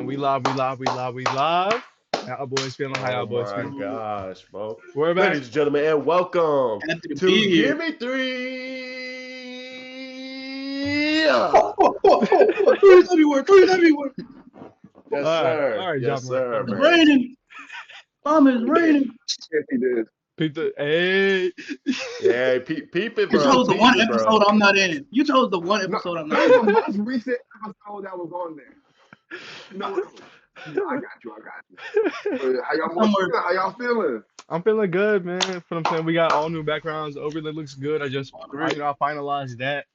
We live. How y'all boys feeling? How y'all Oh boys my feeling? gosh, bro. We're back. Ladies and gentlemen, and welcome Happy to to be here. Gimme 3. Three's everywhere. Three's everywhere. Yes, All sir. right, Yes, John. sir, It's man. raining. Mama, it's raining. Yes, he did. Hey. Yeah, peep it, You bro. chose the Peep one it, bro. episode I'm not in. You chose the one No, episode I'm that not was in. the most recent episode that was on there. No, I got you. But how y'all boys feeling? How y'all feeling? I'm feeling good, man. What I'm saying, we got all new backgrounds. Overlay looks good. I finalized that.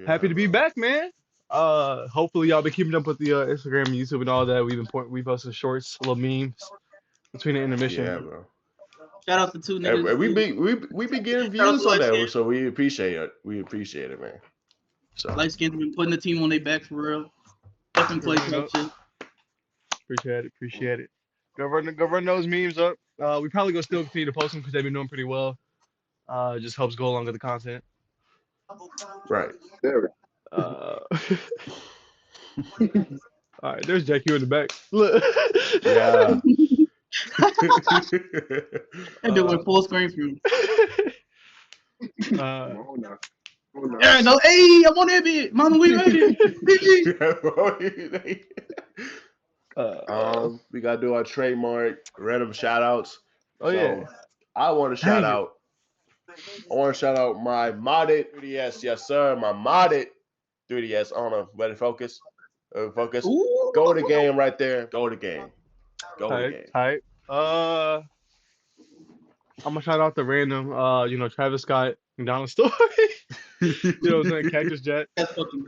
Happy to be back, man. Hopefully y'all been keeping up with the Instagram and YouTube and all that. We posted shorts, little memes between the intermission. Yeah, bro. Shout out to two niggas. And we be getting views on that, so we appreciate it. We appreciate it, man. So Light skins been putting the team on their back for real. Definitely play that shit. Appreciate it. Go run those memes up. We probably gonna still continue to post them because they've been doing pretty well. Just helps go along with the content. right. There. All right, there's Jack you in the back. Look. Yeah. And doing full screen for you. Hold on. There you go. Hey, I'm on that bit. Mama, we made it. We gotta do our trademark random shout outs. Oh yeah. I want to shout out. I want to shout out my modded 3DS. Yes, sir. My modded 3DS. I don't know. Ready? Focus. Focus. Ooh. Go to game right there. Go to game. Tight. I'm gonna shout out the random, Travis Scott McDonald's story. You know what I'm saying? Cactus Jack. That's fucking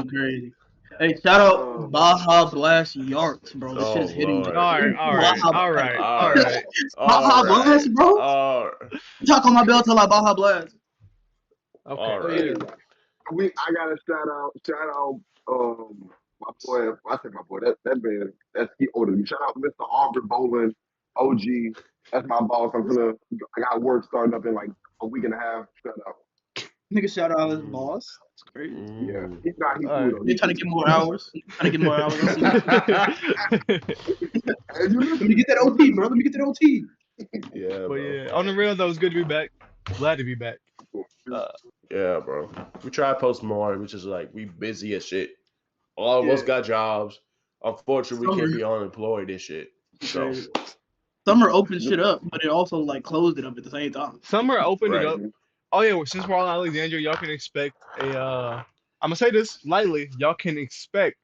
crazy. Hey, shout out Baja Blast Yards, bro. This shit's hitting. Lord. All right. Baja Blast, bro. Talk on my bell till I Baja Blast. Okay. All right. I gotta shout out my boy. I say my boy. That man. He older than me. Shout out Mr. Aubrey Bowling, OG. That's my boss. I got work starting up in like a week and a half. Shout out. Nigga, shout out his boss. That's great. Yeah, he's not. He's All right. cool. They trying to get more hours. Let me get that OT, bro. Let me get that OT. Yeah, But bro. yeah, on the real though, it's good to be back. Glad to be back. Yeah, bro. We try to post more, which is like we busy as shit. All of us got jobs. Unfortunately, we can't be unemployed and shit. So Summer opened shit up, but it also like closed it up at the same time. Summer opened it up. Oh yeah, well, since we're all in Alexandria, y'all can expect a. I'm gonna say this lightly. Y'all can expect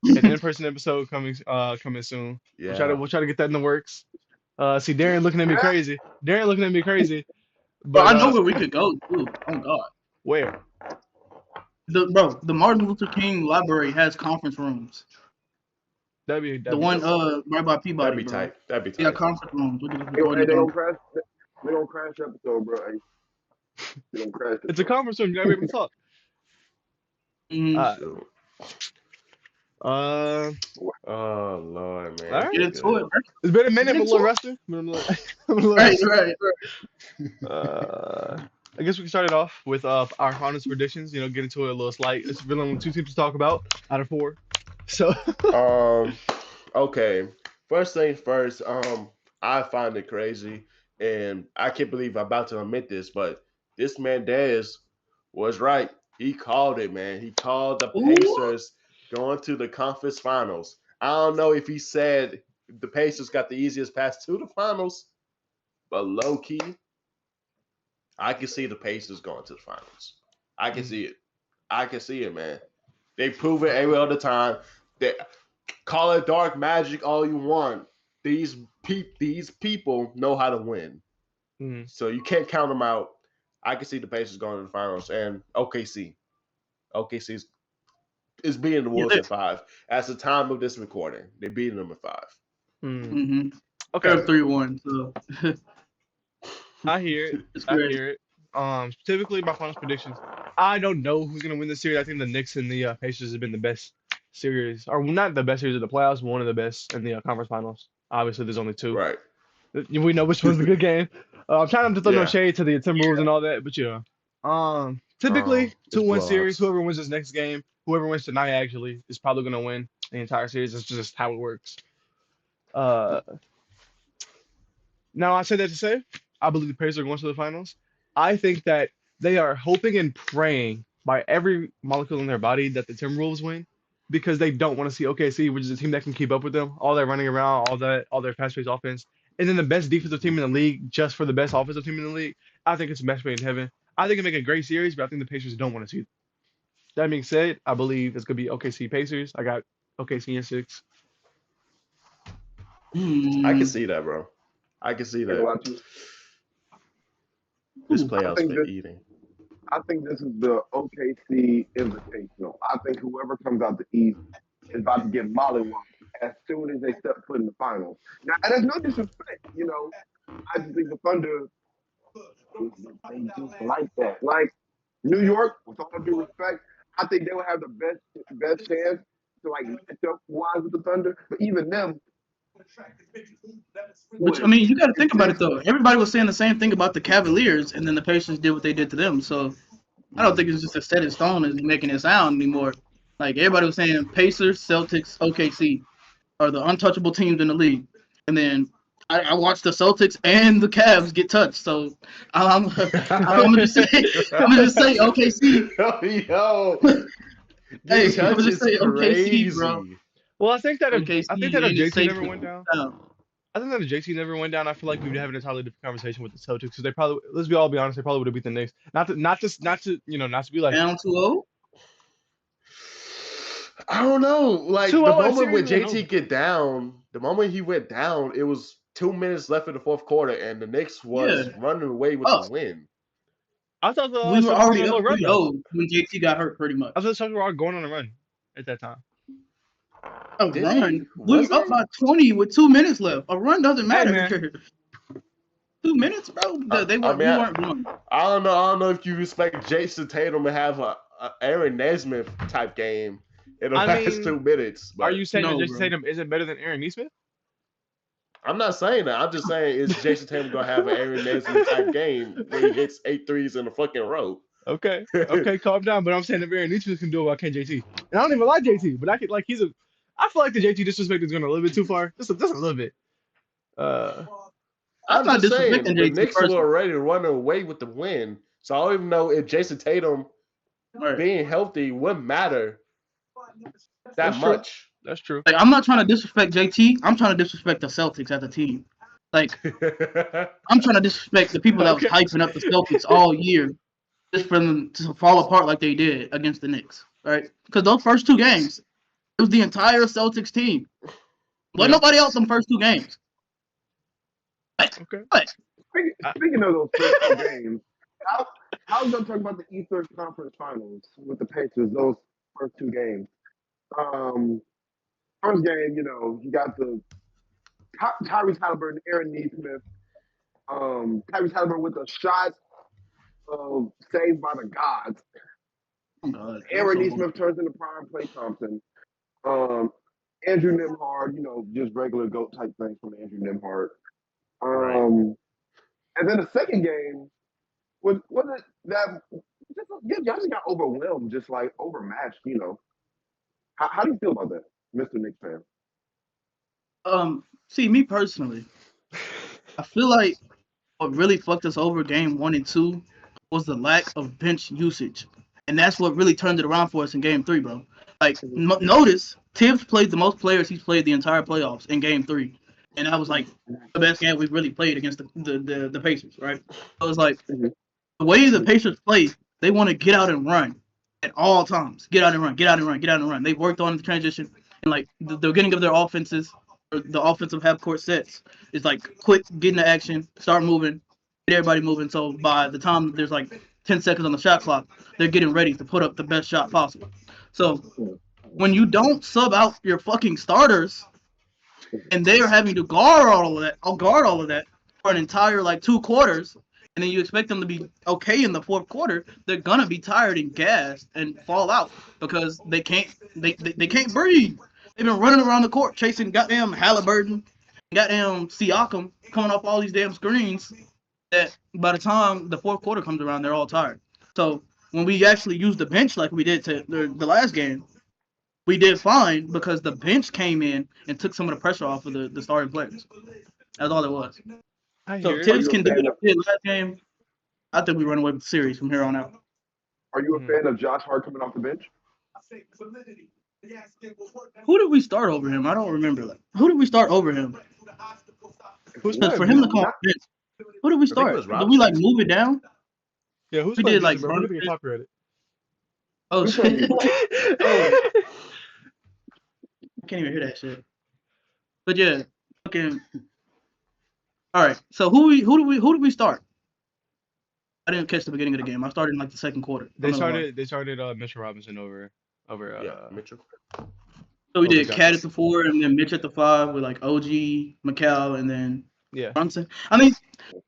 an in-person episode coming soon. yeah, We'll try to get that in the works. See Darrien looking at me crazy. But I know where we could go too. Oh God. Where? The Martin Luther King Library has conference rooms. That'd be the one right by Peabody. That'd be tight. Yeah, conference rooms. They don't crash. They don't crash the episode, bro. They don't crash. It's a conference room. You gotta be able to talk. Oh Lord, man. All right. Get into it, bro. It's been a minute, but a little rusty. Right. I guess we can start it off with our honest predictions. Get into it a little slight. It's really only 2 teams to talk about out of 4. So. Okay. First things first. I find it crazy, and I can't believe I'm about to admit this, but this man Dez was right. He called it, man. He called the Pacers going to the conference finals. I don't know if he said the Pacers got the easiest path to the finals, but low key, I can see the Pacers going to the finals. I can see it. Man. They prove it every other time. They call it dark magic all you want. These people know how to win. So you can't count them out. I can see the Pacers going to the finals, and OKC is beating the Wolves at 5. At the time of this recording, they're beating them at 5. Okay, 3-1. So I hear it. Typically my final predictions. I don't know who's gonna win this series. I think the Knicks and the Pacers have been the best series, or not the best series of the playoffs, but one of the best in the conference finals. Obviously, there's only 2. Right. We know which one's a good game. I'm trying not to throw no shade to the Timberwolves and all that, but Typically, It's 2-1 series. blowouts. Whoever wins this next game, whoever wins tonight actually is probably gonna win the entire series. It's just how it works. Uh, Now I say that to say, I believe the Pacers are going to the finals. I think that they are hoping and praying by every molecule in their body that the Timberwolves win, because they don't want to see OKC, which is a team that can keep up with them, all that running around, all their fast-paced offense, and then the best defensive team in the league just for the best offensive team in the league. I think it's a match made in heaven. I think it make a great series, but I think the Pacers don't want to see it. That being said, I believe it's gonna be OKC Pacers. I got OKC in 6. I can see that, bro. I can see that. This playoff's been eating. I think this is the OKC Invitational. I think whoever comes out the East is about to get mollywopped as soon as they step foot in the finals. Now, and there's no disrespect, you know. I just think the Thunder, they just like that. Like New York, with all due respect, I think they will have the best chance to like match up wise with the Thunder. But even them, Which, I mean, you got to think about it, though. Everybody was saying the same thing about the Cavaliers, and then the Pacers did what they did to them. So I don't think it's just a set in stone as making it sound anymore. Like, everybody was saying Pacers, Celtics, OKC are the untouchable teams in the league. And then I watched the Celtics and the Cavs get touched. So I'm going to just say OKC. Yo, Hey, I'm touch gonna is say OKC, crazy. bro. Well, I think that if OKC JT ain't never safe went down, down. I think that if JT never went down, I feel like we would have an entirely different conversation with the Celtics, because they probably, let's be all be honest, they probably would have beat the Knicks. Not to be like Down 2-0. I don't know. Like 2-0 the in a moment when series, JT get down, the moment he went down, it was 2 minutes left in the fourth quarter, and the Knicks was running away with the win. I thought the We were Celtics already on a up run though. 3-0 when JT got hurt, pretty much. I thought the Celtics were all going on a run at that time. A Did run? they? We were up by 20 with 2 minutes left. A run doesn't Hey, matter. man. 2 minutes, bro. We weren't going. I don't know if you respect Jason Tatum to have a Aaron Nesmith type game in the last 2 minutes. But Are you saying that Jason bro. Tatum isn't better than Aaron Nesmith? I'm not saying that. I'm just saying, is Jason Tatum gonna have an Aaron Nesmith type game where he hits 8 threes in a fucking row? Okay, calm down. But I'm saying if Aaron Nesmith can do it, why can't JT? And I don't even like JT, but I feel like the JT disrespect is going a little bit too far. Just a little bit. I'm not just saying, disrespecting the JT Knicks personally. were already running away with the win. So I don't even know if Jason Tatum being healthy would matter that much. That's true. Like, I'm not trying to disrespect JT. I'm trying to disrespect the Celtics as a team. Like, I'm trying to disrespect the people that was hyping up the Celtics all year just for them to fall apart like they did against the Knicks, right? Because those first 2 games, it was the entire Celtics team. Wasn't nobody else in the first 2 games. Okay. Speaking of those first 2 games, how's them talking about the Eastern Conference Finals with the Pacers? Those first 2 games. First game, you know, you got the Tyrese Halliburton, Aaron Nesmith. Tyrese Halliburton with a shot saved by the gods. Aaron Nesmith turns into prime Klay Thompson. Andrew Nembhard, you know, just regular GOAT type thing from Andrew Nembhard. And then the second game was it that y'all just got overwhelmed, just like overmatched, you know. How do you feel about that, Mr. Knicks fan? See, me personally, I feel like what really fucked us over game 1 and 2 was the lack of bench usage. And that's what really turned it around for us in game 3, bro. Like, notice, Tibbs played the most players he's played the entire playoffs in game 3. And that was, like, the best game we've really played against the Pacers, right? So it's like, the way the Pacers play, they want to get out and run at all times. Get out and run, get out and run, get out and run. They've worked on the transition. And, like, the beginning of their offenses, or the offensive half-court sets, is, like, quick, get into action, start moving, get everybody moving. So by the time there's, like, 10 seconds on the shot clock, they're getting ready to put up the best shot possible. So when you don't sub out your fucking starters and they're having to guard all of that for an entire like 2 quarters, and then you expect them to be okay in the fourth quarter, they're gonna be tired and gassed and fall out because they can't breathe. They've been running around the court chasing goddamn Halliburton, goddamn Siakam, coming off all these damn screens that by the time the fourth quarter comes around, they're all tired. So when we actually used the bench like we did to the last game, we did fine because the bench came in and took some of the pressure off of the starting players. That's all it was. I So hear if it. Tibbs can do what he did last game, I think we run away with the series from here on out. Are you a Mhm. fan of Josh Hart coming off the bench? Who did we start over him? I don't remember that. Who did we start over him? Who's Because for playing? him to come off Not, the bench, who did we I think it start? was Did we like Robinson. move it down? Yeah, who's We playing did like defense, bro? We need to get copyrighted. oh we shit! trying to Oh, I can't even hear that shit. But yeah, fucking. All right. So who did we start? I didn't catch the beginning of the game. I started in like the second quarter. They started Mitchell Robinson over Yeah, Mitchell. So we over did Josh Cat Hart. at the 4 and then Mitch at the 5 with like OG, McCall, and then Yeah. Brunson. I mean,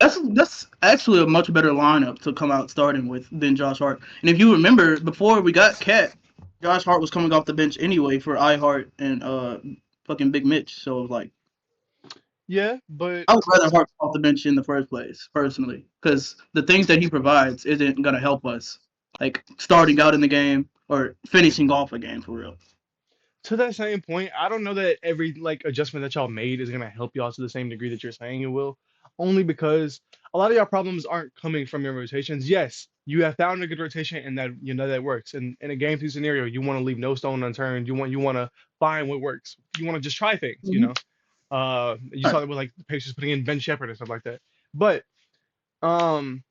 that's actually a much better lineup to come out starting with than Josh Hart. And if you remember, before we got Cat, Josh Hart was coming off the bench anyway for iHeart and fucking Big Mitch. So it was like Yeah, but I would rather Hart off the bench in the first place, personally, because the things that he provides isn't gonna help us like starting out in the game or finishing off a game for real. to that same point, I don't know that every like adjustment that y'all made is gonna help y'all to the same degree that you're saying it will. Only because a lot of y'all problems aren't coming from your rotations. Yes, you have found a good rotation and that you know that works. And in a game two scenario, you want to leave no stone unturned. You want to find what works. You want to just try things, you Mm-hmm. know. You saw Right. that with like the Pacers putting in Ben Shepherd and stuff like that. But um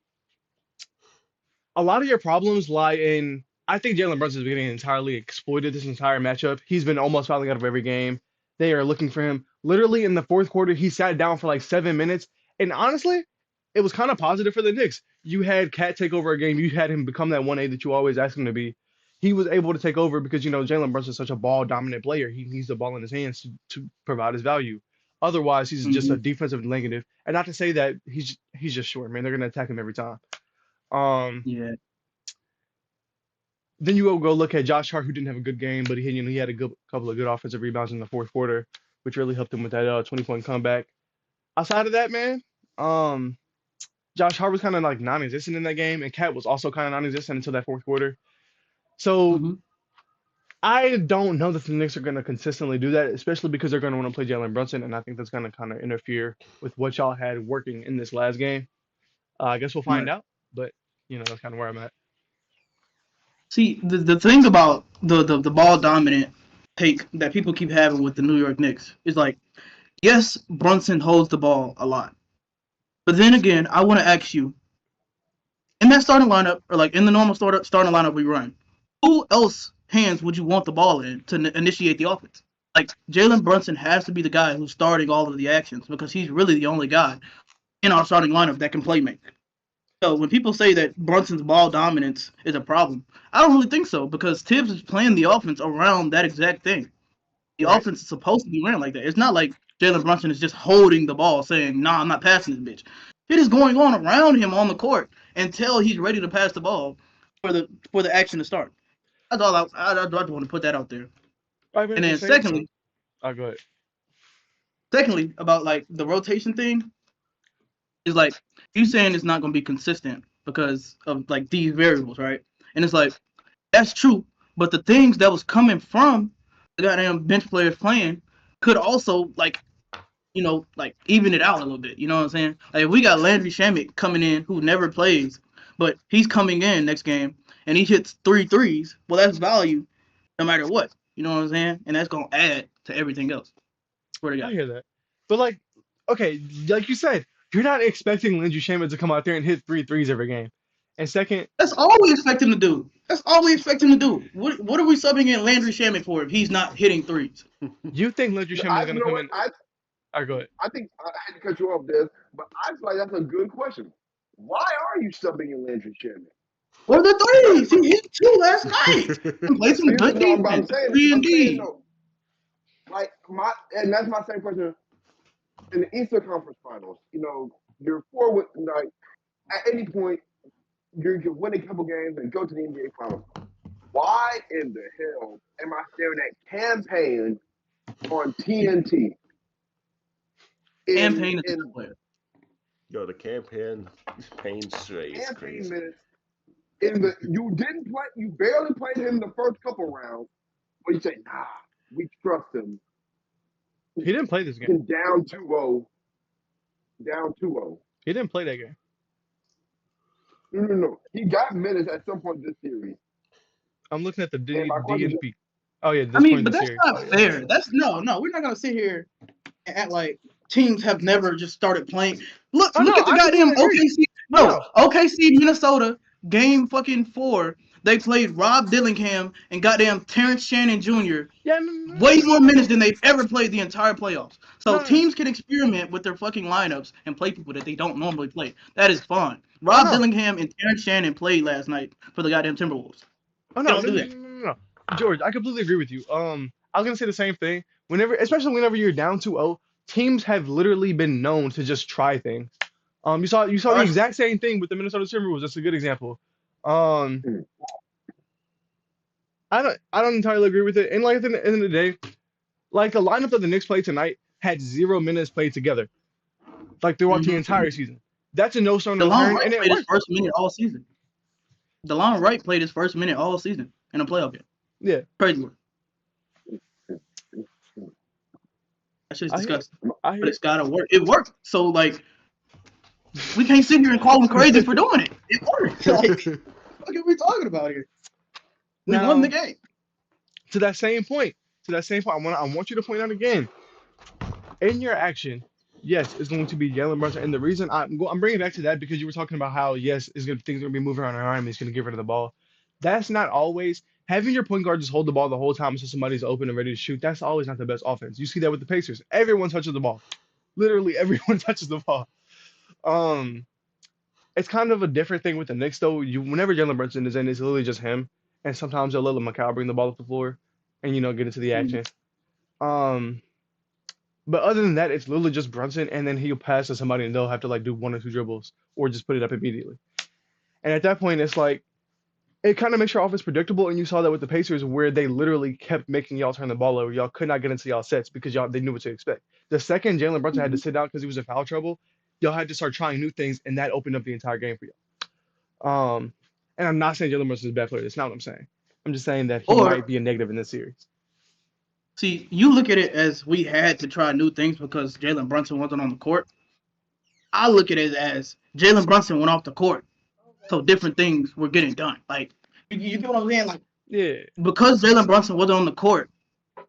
a lot of your problems lie in. I think Jalen Brunson is getting entirely exploited this entire matchup. He's been almost fouling out of every game. They are looking for him. Literally in the fourth quarter, he sat down for like 7 minutes. And honestly, it was kind of positive for the Knicks. You had Cat take over a game. You had him become that 1A that you always ask him to be. He was able to take over because, Jalen Brunson is such a ball dominant player. He needs the ball in his hands to provide his value. Otherwise, he's just a Mm-hmm. defensive negative. And not to say that he's just short, man. They're going to attack him every time. Um, Yeah. Then you go look at Josh Hart, who didn't have a good game, but he had a couple of good offensive rebounds in the fourth quarter, which really helped him with that 20-point comeback. Outside of that, man, um, Josh Hart was kind of like non-existent in that game, and Cat was also kind of non-existent until that fourth quarter. So Mm-hmm. I don't know that the Knicks are going to consistently do that, especially because they're going to want to play Jalen Brunson, and I think that's going to kind of interfere with what y'all had working in this last game. I guess we'll find Right. out, but that's kind of where I'm at. See, the thing about the ball dominant take that people keep having with the New York Knicks is like, yes, Brunson holds the ball a lot. But then again, I want to ask you, in that starting lineup, or like in the normal starting lineup we run, who else hands would you want the ball in to initiate the offense? Like Jalen Brunson has to be the guy who's starting all of the actions because he's really the only guy in our starting lineup that can play make. So when people say that Brunson's ball dominance is a problem, I don't really think so because Tibbs is playing the offense around that exact thing. The Right. offense is supposed to be ran like that. It's not like Jalen Brunson is just holding the ball saying, "Nah, I'm not passing this bitch." It is going on around him on the court until he's ready to pass the ball for the action to start. That's all I want to put that out there. Right, but And at the then same time, go ahead. secondly, about like the rotation thing is like you saying it's not going to be consistent because of like these variables, right? And it's like that's true, but the things that was coming from the goddamn bench players playing could also like like even it out a little bit. You know what I'm saying? Like if we got Landry Shamet coming in who never plays, but he's coming in next game and he hits 3 threes. Well, that's value no matter what. You know what I'm saying? And that's gonna add to everything else. Swear to I God. hear that. But like, okay, like you said, you're not expecting Landry Shamet to come out there and hit 3 threes every game. And second, That's all we expect him to do. That's all we expect him to do. What are we subbing in Landry Shamet for if he's not hitting threes? you think Landry Shamet is You gonna know come what? in? All right, go ahead. I think I had to cut you off this, but I feel like that's a good question. Why are you subbing in Landry Shamet? What are the That's threes? He hit 2 last night. And played some good no, but defense. C and I'm saying D. though, like and that's my same question in the Eastern Conference Finals. You're forward like at any point you can win a couple games and go to the NBA Finals. Why in the hell am I staring at campaign on TNT Campaign is a in good player. Yo, the campaign straight is campaign crazy. minutes You barely played him the first couple rounds, but you say, nah, we trust him. He didn't play this game. And down 2-0. Down 2-0. He didn't play that game. No. He got minutes at some point this series. I'm looking at the And my question is, DNP. Oh yeah, this I point mean, in but the that's series. not fair. That's no. We're not gonna sit here and act like teams have never just started playing. Look Oh, no, at the I goddamn completely agree. OKC. No, OKC Minnesota game fucking 4. They played Rob Dillingham and goddamn Terrence Shannon Jr. Yeah, no. way more minutes than they've ever played the entire playoffs. So No. teams can experiment with their fucking lineups and play people that they don't normally play. That is fine. Rob Dillingham and Terrence Shannon played last night for the goddamn Timberwolves. Oh no, no. George, I completely agree with you. I was gonna say the same thing. Especially whenever you're down 2-0, teams have literally been known to just try things. You saw the exact same thing with the Minnesota Timberwolves. That's a good example. I don't entirely agree with it. And like at the end of the day, like the lineup that the Knicks played tonight had 0 minutes played together, like throughout the entire season. That's a no stone unturned, and it played his worked. first minute all season. DeLon Wright played his first minute all season in a playoff game. Yeah, crazy work. That shit's disgusting. But it's gotta work. It worked. So like, we can't sit here and call him crazy for doing it. It worked. Like, what are we talking about here? We won the game. To that same point, I want you to point out again. In your action, yes, it's going to be Jalen Brunson, and the reason I'm bringing it back to that because you were talking about how yes, things are gonna be moving around him. He's gonna get rid of the ball. That's not always having your point guard just hold the ball the whole time until somebody's open and ready to shoot. That's always not the best offense. You see that with the Pacers. Everyone touches the ball. Literally everyone touches the ball. It's kind of a different thing with the Knicks though. Whenever Jalen Brunson is in, it's literally just him, and sometimes they'll let Mikal bring the ball up the floor, and get into the action. But other than that, it's literally just Brunson, and then he'll pass to somebody, and they'll have to like do 1 or 2 dribbles, or just put it up immediately. And at that point, it's like it kind of makes your offense predictable. And you saw that with the Pacers, where they literally kept making y'all turn the ball over. Y'all could not get into y'all sets because they knew what to expect. The second Jalen Brunson had to sit down because he was in foul trouble, y'all had to start trying new things, and that opened up the entire game for y'all. And I'm not saying Jalen Brunson is a bad player. That's not what I'm saying. I'm just saying that he might be a negative in this series. See, you look at it as we had to try new things because Jalen Brunson wasn't on the court. I look at it as Jalen Brunson went off the court, so different things were getting done. Like, you get what I'm saying? Like, yeah, because Jalen Brunson wasn't on the court,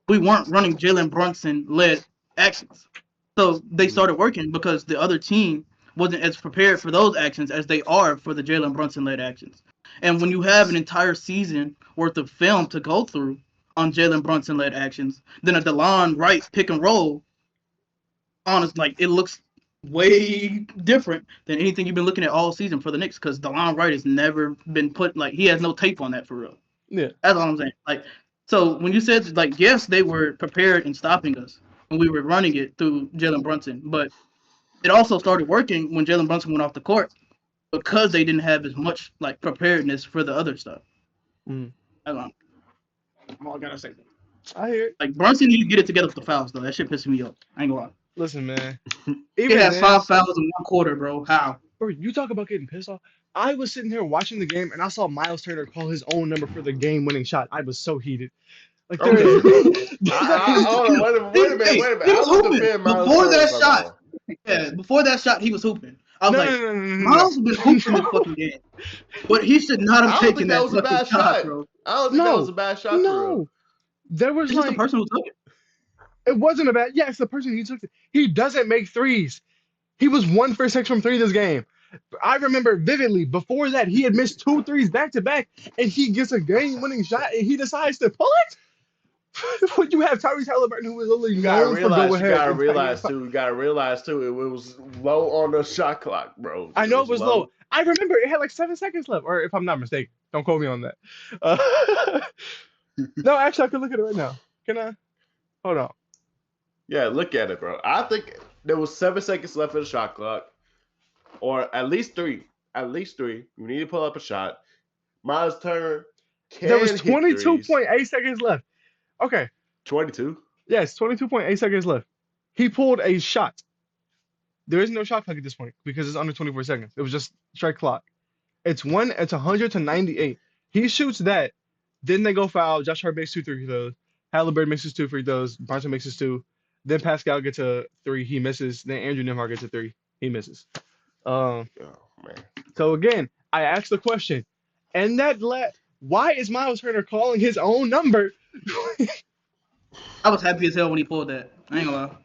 we weren't running Jalen Brunson-led actions. So they started working because the other team wasn't as prepared for those actions as they are for the Jalen Brunson-led actions. And when you have an entire season worth of film to go through on Jalen Brunson-led actions, then a DeLon Wright pick and roll, honestly, like it looks way different than anything you've been looking at all season for the Knicks because DeLon Wright has never been put, like, he has no tape on that for real. Yeah. That's all I'm saying. Like, so when you said, like, yes, they were prepared in stopping us when we were running it through Jalen Brunson, but it also started working when Jalen Brunson went off the court because they didn't have as much, like, preparedness for the other stuff. That's all I gotta say. I hear it. Like, Brunson need to get it together with the fouls, though. That shit pissing me off. I ain't gonna lie. Listen, man. He had 5 fouls in 1 quarter, bro. How? Bro, you talk about getting pissed off. I was sitting here watching the game, and I saw Miles Turner call his own number for the game-winning shot. I was so heated. Like, Hold on, wait a minute. He was hooping. Before that shot, before that shot, he was hooping. I was Miles has been hooping this fucking game. But he should not have taken that fucking shot, bro. I don't think that was a bad shot, No. There was the person who took it. It wasn't a bad. Yeah, it's the person who took it. He doesn't make threes. He was 1 for 6 from 3 this game. I remember vividly. Before that, he had missed 2 threes back to back, and he gets a game-winning shot, and he decides to pull it. When you have Tyrese Halliburton, who was literally known for go ahead. You gotta realize too. It was low on the shot clock, bro. I know it was low. I remember it had like 7 seconds left, or if I'm not mistaken, don't quote me on that. No, actually, I can look at it right now. Can I? Hold on. Yeah, look at it, bro. I think there was 7 seconds left of the shot clock, or at least 3. At least 3. You need to pull up a shot. Miles Turner There was 22.8 seconds left. Okay. 22? Yes, 22.8 seconds left. He pulled a shot. There is no shot clock at this point because it's under 24 seconds. It was just strike clock. It's 100 to 98. He shoots that. Then they go foul. Josh Hart makes 2 free throws. Halliburton makes his 2 free throws. Bronson makes his 2. Then Pascal gets a 3. He misses. Then Andrew Nembhard gets a 3. He misses. Um. Oh man. So again, I asked the question, and why is Miles Turner calling his own number? I was happy as hell when he pulled that. I ain't gonna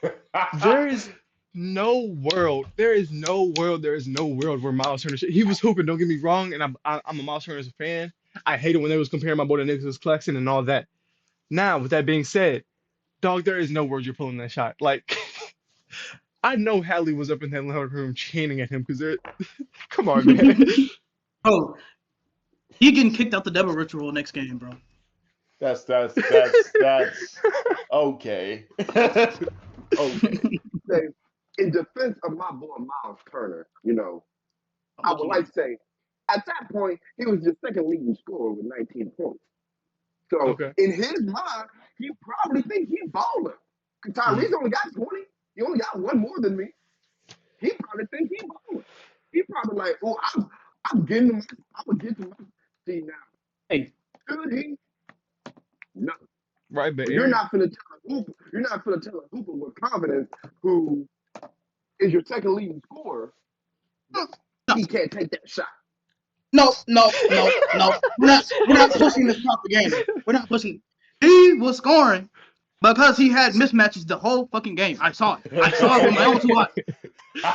lie. There is no world. There is no world. There is no world where Miles Turner. He was hooping. Don't get me wrong, and I'm a Miles Turner fan. I hate it when they was comparing my boy to Nicholas Claxton and all that. Now, with that being said, dog, there is no world you're pulling that shot. Like, I know Hallie was up in that locker room chanting at him because they're. Come on, man. Bro, he getting kicked out the double ritual next game, bro. That's okay. Okay. Say, in defense of my boy Miles Turner, I would like to say, at that point, he was the second leading scorer with 19 points. So Okay. in his mind, he probably thinks he's balling. Because Tyrese only got 20. He only got one more than me. He probably thinks he's balling. He probably like, oh, I'm getting him. I'm gonna get to my see now. Hey. Should he? No. Right, but You're not gonna tell a hooper. You're not gonna tell a hooper with confidence who is your second leading scorer. He can't take that shot. No. We're not pushing this propaganda. We're not pushing. He was scoring because he had mismatches the whole fucking game. I saw it. I saw it with my own 2 eyes.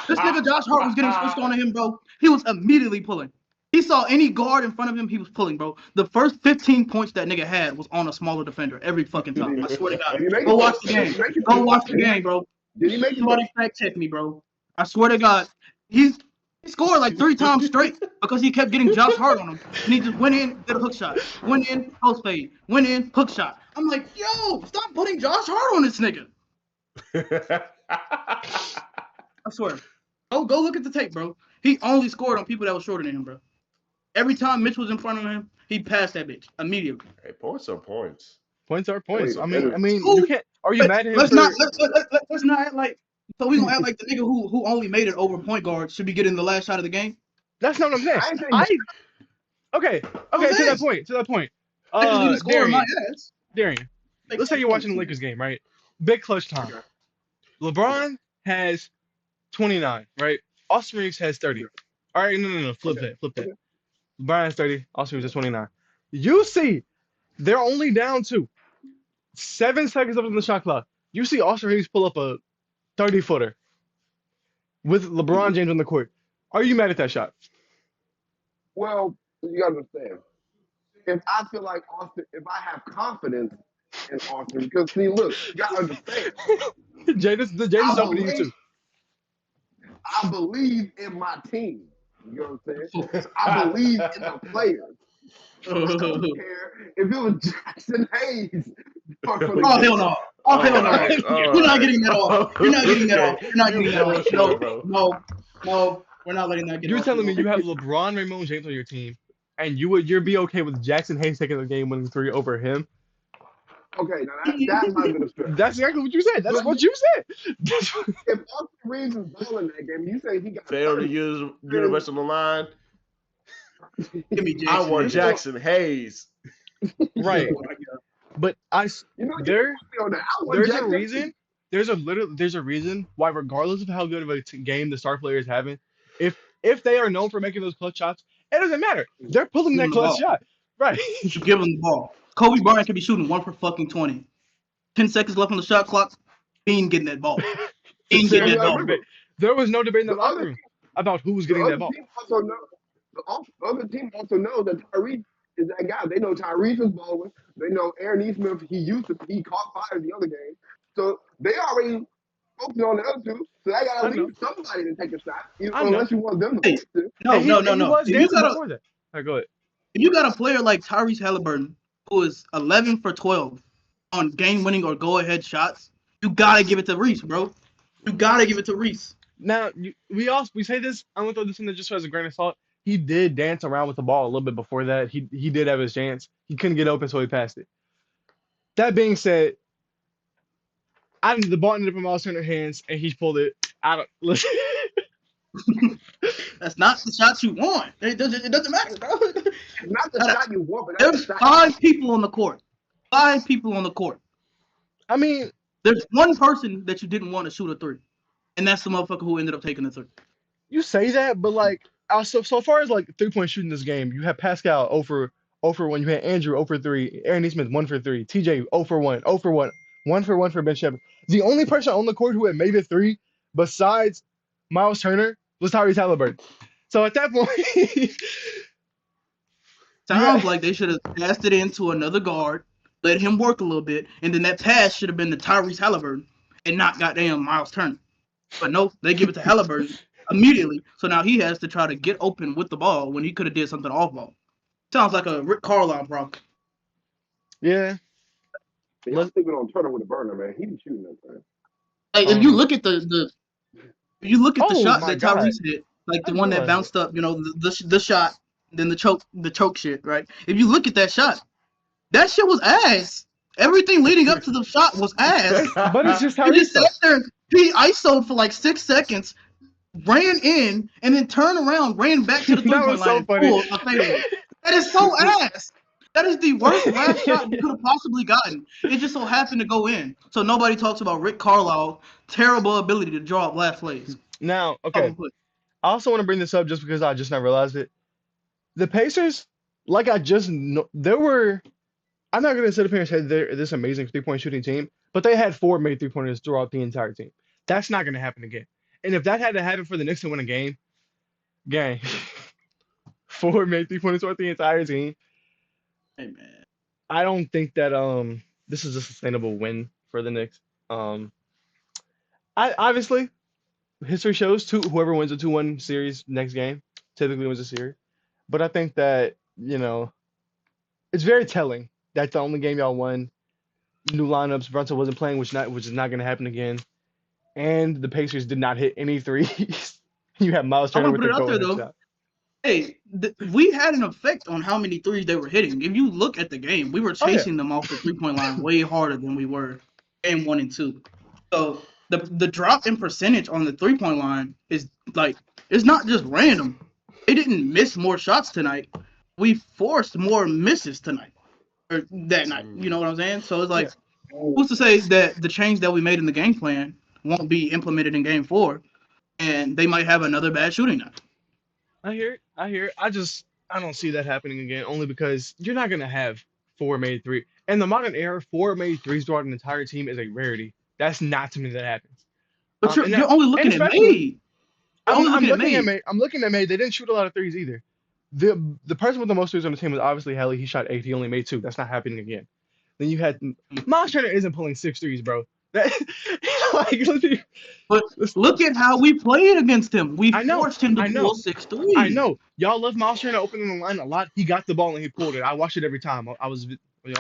This nigga Josh Hart was getting switched on to him, bro. He was immediately pulling. He saw any guard in front of him, he was pulling, bro. The first 15 points that nigga had was on a smaller defender every fucking time. I swear to God. Go watch the game. Go watch the game, bro. Did he make Somebody fact check me, bro. I swear to God. He scored like 3 times straight because he kept getting Josh Hart on him. And he just went in, did a hook shot. Went in, post fade. Went in, hook shot. I'm like, yo, stop putting Josh Hart on this nigga. I swear. Go look at the tape, bro. He only scored on people that were shorter than him, bro. Every time Mitch was in front of him, he passed that bitch immediately. Hey, points are points. Points are points. I mean, Ooh, you can't. Are you mad at him? Let's not act like. So we gonna act like the nigga who only made it over point guard should be getting the last shot of the game. That's not what I'm saying. Okay. To that point. Scoring my ass. Darrien, let's say you're watching the Lakers game, right? Big clutch time. LeBron has 29, right? Austin Reeves has 30. All right, no. Flip that. LeBron has 30. Austin Reeves has 29. You see, they're only down to 7 seconds left on the shot clock. You see Austin Reeves pull up a 30-footer with LeBron James on the court. Are you mad at that shot? Well, you gotta understand. If I feel like Austin, if I have confidence in Austin, because see, look, you gotta understand. Jada's open to you too. I believe in my team. You know what I'm saying? So I believe in the players. I don't care if it was Jackson Hayes. Oh hell no! Oh hell no! We're not getting that off. We're not getting that off. We're not getting that off. No. We're not letting that get off. You're telling me you have LeBron, Raymond James on your team, and you'd be okay with Jackson Hayes taking the game-winning 3 over him? Okay, now that might have been a stretch. That's exactly what you said. That's what you said. If Austin Reeves is balling that game, you say he got failed to use universal line. Give me Jackson. I want Jackson Hayes. Right. But there's a reason. There's a reason why, regardless of how good of a game the star player is having, if they are known for making those clutch shots, it doesn't matter. They're pulling that clutch shot. Right. You give them the ball. Kobe Bryant could be shooting 1 for fucking 20. 10 seconds left on the shot clock. He ain't getting that ball. He ain't getting that ball. There was no debate in the locker room about who was getting that ball. The other team also knows that Tyrese is that guy. They know Tyrese is balling. They know Aaron Eastman, he caught fire the other game. So they already focusing on the other 2. So they got to leave somebody to take a shot, unless you want them to. No. Go ahead. If you got a player like Tyrese Halliburton, who is 11 for 12 on game-winning or go-ahead shots, you got to give it to Reese, bro. You got to give it to Reese. Now, we say this, I'm going to throw this in there just as a grain of salt. He did dance around with the ball a little bit before that. He did have his chance. He couldn't get open, so he passed it. That being said, the ball ended up in Miles Turner's hands, and he pulled it. Listen. That's not the shot you want. It doesn't matter, bro. It's not the shot you want, but that's There's the shot. 5 people on the court. 5 people on the court. I mean, There's one person that you didn't want to shoot a 3, and that's the motherfucker who ended up taking the 3. you say that, but like, so far as like 3-point shooting this game, you have Pascal 0 for 1. You had Andrew 0 for 3. Aaron Neesmith 1 for 3. TJ 0 for 1. 0 for 1. 1 for 1 for Ben Shepherd. The only person on the court who had made a 3 besides Miles Turner was Tyrese Halliburton. So at that point, Sounds like they should have passed it into another guard, let him work a little bit, and then that pass should have been to Tyrese Halliburton and not goddamn Miles Turner. But no, they give it to Halliburton immediately. So now he has to try to get open with the ball when he could have did something off ball. Sounds like a Rick Carlisle problem. yeah. Man, I'm thinking on Turner with a burner, man. He be shooting that thing. Like if you look at the shot my that God. Tyrese hit, like the I one that realized bounced up, the shot, then the choke shit, right? If you look at that shit was ass. Everything leading up to the shot was ass. But it's just how He he just sat there and he ISO'd for like 6 seconds, ran in, and then turned around, ran back to the That 3-point was line so and funny. pulled a fadeaway. That is so ass. That is the worst last shot you could have possibly gotten. It just so happened to go in. So nobody talks about Rick Carlisle's terrible ability to draw up last plays. Now, okay. I also want to bring this up just because I just now realized it. The Pacers, like I just know, I'm not going to sit up here and say they're this amazing 3-point shooting team, but they had 4 made 3-pointers throughout the entire team. That's not going to happen again. And if that had to happen for the Knicks to win a game, 4 made 3-pointers throughout the entire team. Hey, man. I don't think that this is a sustainable win for the Knicks. Obviously history shows whoever wins a 2-1 series next game typically wins a series. But I think that, it's very telling that the only game y'all won, new lineups, Brunson wasn't playing, which is not going to happen again. And the Pacers did not hit any threes. You have Miles Turner with the go-ahead shot. Hey, we had an effect on how many threes they were hitting. If you look at the game, we were chasing them off the 3-point line way harder than we were game 1 and 2. So the drop in percentage on the 3-point line is like, it's not just random. They didn't miss more shots tonight. We forced more misses tonight or that night. You know what I'm saying? So it's like, who's to say that the change that we made in the game plan won't be implemented in game 4 and they might have another bad shooting night? I hear it. I don't see that happening again, only because you're not gonna have 4 made 3. In the modern era, 4 made 3s throughout an entire team is a rarity. That's not something that happens. But you're only looking at made. I'm looking at made. They didn't shoot a lot of 3s either. The person with the most 3s on the team was obviously Hallie. He shot 8. He only made 2. That's not happening again. Then you had Miles Turner isn't pulling 6 3s, bro. But look at how we played against him. We forced him to pull 6 3s. I know. Y'all love Miles Turner opening the line a lot. He got the ball and he pulled it. I watched it every time. I was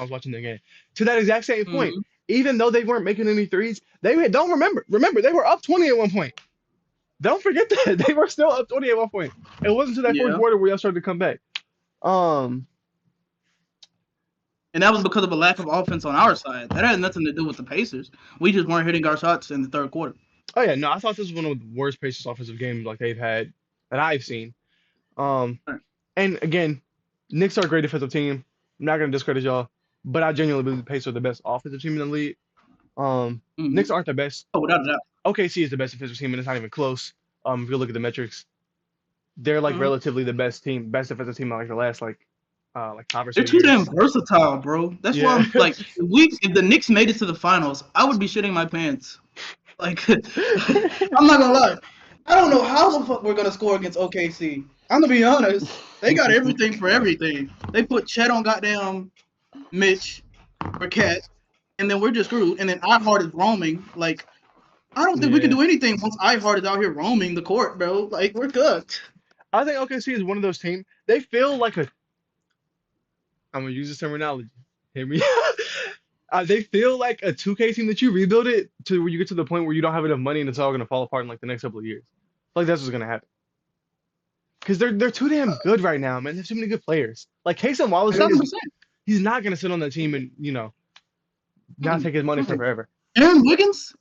watching the game. To that exact same point, even though they weren't making any 3s, don't remember they were up 20 at one point. Don't forget that. They were still up 20 at one point. It wasn't until that fourth quarter where y'all started to come back. And that was because of a lack of offense on our side. That had nothing to do with the Pacers. We just weren't hitting our shots in the third quarter. Oh yeah, no, I thought this was one of the worst Pacers offensive games like they've had that I've seen. And again, Knicks are a great defensive team. I'm not gonna discredit y'all, but I genuinely believe the Pacers are the best offensive team in the league. Knicks aren't the best. Oh, without a doubt. OKC is the best defensive team, and it's not even close. If you look at the metrics, they're like relatively the best defensive team in like the last like 5 or 6 years. They're too damn versatile, bro. That's why I'm like, if the Knicks made it to the finals, I would be shitting my pants. Like, I'm not gonna lie. I don't know how the fuck we're gonna score against OKC. I'm gonna be honest. They got everything for everything. They put Chet on goddamn Mitch or Cat, and then we're just screwed. And then iHeart is roaming. Like, I don't think we can do anything once iHeart is out here roaming the court, bro. Like, we're cooked. I think OKC is one of those teams. They feel like I'm gonna use this terminology. Hear me? They feel like a 2K team that you rebuild it to where you get to the point where you don't have enough money and it's all gonna fall apart in like the next couple of years. Like that's what's gonna happen. Because they're too damn good right now, man. There's too many good players. Like Casey Wallace, he's not gonna sit on the team and not take his money for forever. Aaron Wiggins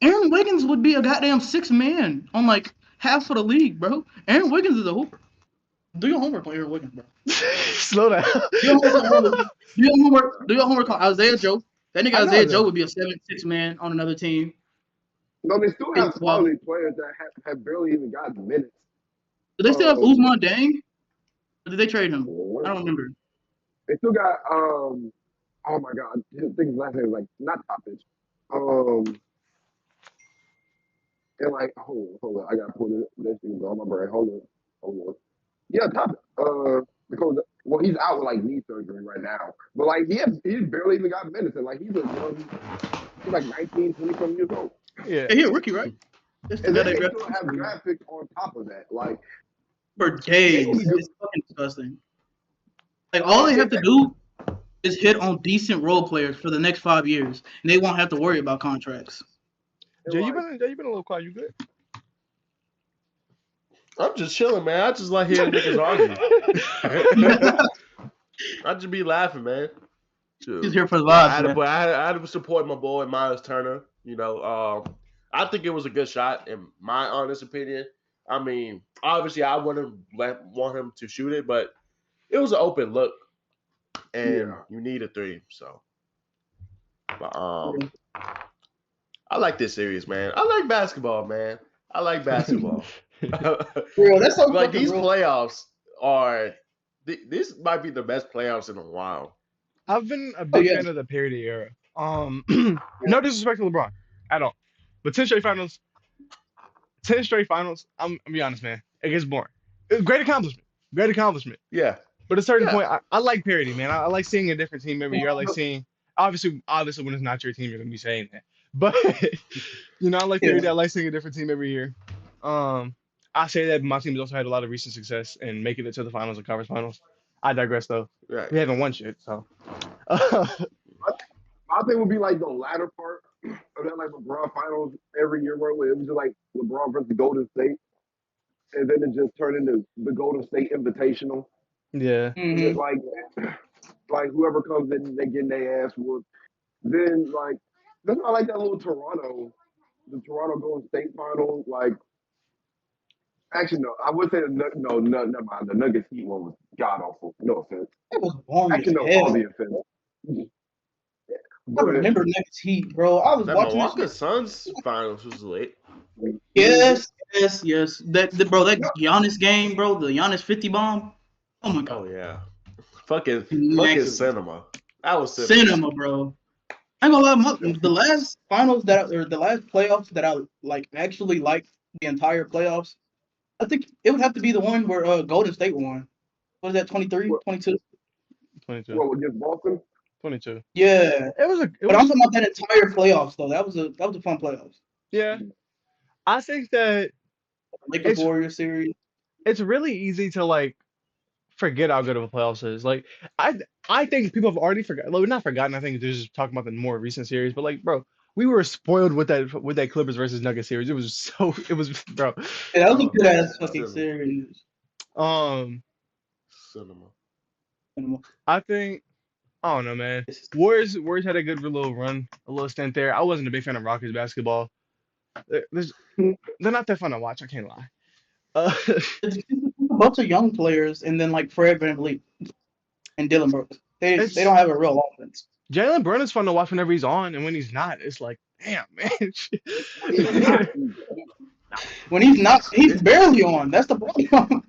would be a goddamn 6 man on like half of the league, bro. Aaron Wiggins is a hooper. Do your homework on Aaron Wiggins, bro. Slow down. Do your homework. Do your homework on Isaiah Joe. That nigga I know Isaiah that. Joe would be a 7-6 man on another team. No, they still have Wow. quality players that have barely even gotten minutes. Do they still have Usman Dang? Or did they trade him? I don't remember. They still got oh my god, I think his last name is like not Topic. And like hold on, I gotta pull this thing on my brain. Hold on. Yeah, Topic. Because he's out with like knee surgery right now. But like he's barely even got minutes, and like he's like 19, 20 something years old. Yeah. Hey, he's a rookie, right? And then they still have draft picks on top of that. Like for days. It's fucking disgusting. Like all they have to do is hit on decent role players for the next 5 years, and they won't have to worry about contracts. Jay, you been a little quiet. You good? I'm just chilling, man. I just like hearing niggas argue. I just be laughing, man. He's here for the vibes, I had to support my boy Miles Turner. You know, I think it was a good shot, in my honest opinion. I mean, obviously, I wouldn't want him to shoot it, but it was an open look, and you need a three. So, but I like this series, man. I like basketball, man. I like basketball. Bro, that's so like these playoffs are. This might be the best playoffs in a while. I've been a big fan of the parody era. No disrespect to LeBron at all, but 10 straight finals. I'm gonna be honest, man. It gets boring. Great accomplishment. Yeah. But at a certain point, I like parody, man. I like seeing a different team every year. I like seeing, obviously when it's not your team, you're gonna be saying that. But I like parody. I like seeing a different team every year. I say that my team has also had a lot of recent success in making it to the finals and conference finals. I digress, though. Right. We haven't won shit, so. My thing would be like the latter part of that, like LeBron finals every year, where it was just like LeBron versus Golden State, and then it just turned into the Golden State Invitational. Yeah. Mm-hmm. Like whoever comes in, they getting their ass whooped. Then like that's why I like that little the Toronto Golden State finals. Like, actually no, I would say never mind. The Nuggets Heat one was god awful. No offense. It was boring. Actually, no, all the offense. I remember Nuggets Heat, bro. I was watching Milwaukee this. Suns finals was late. Yes. That Giannis game, bro. The Giannis 50 bomb. Oh my god. Oh yeah. Fucking cinema. That was cinema, bro. I ain't gonna lie, the last finals the last playoffs that I like actually liked the entire playoffs. I think it would have to be the one where Golden State won. What was that? 23, 22? 22. What, against Boston? 22. Yeah. But I'm talking about that entire playoffs though. That was a fun playoffs. Yeah. I think that Lakers Warriors series. It's really easy to like forget how good of a playoffs is. Like I think people have already forgotten. Like, not forgotten. I think they're just talking about the more recent series. But like, bro, we were spoiled with that Clippers versus Nuggets series. It was bro. Yeah, that was a good ass fucking series. Cinema. I think. I don't know, man. Warriors had a good little run, a little stint there. I wasn't a big fan of Rockets basketball. They're not that fun to watch. I can't lie. It's a bunch of young players, and then like Fred VanVleet and Dylan Brooks. They don't have a real offense. Jalen Brown is fun to watch whenever he's on, and when he's not, it's like, damn, man. When he's not, he's barely on. That's the problem.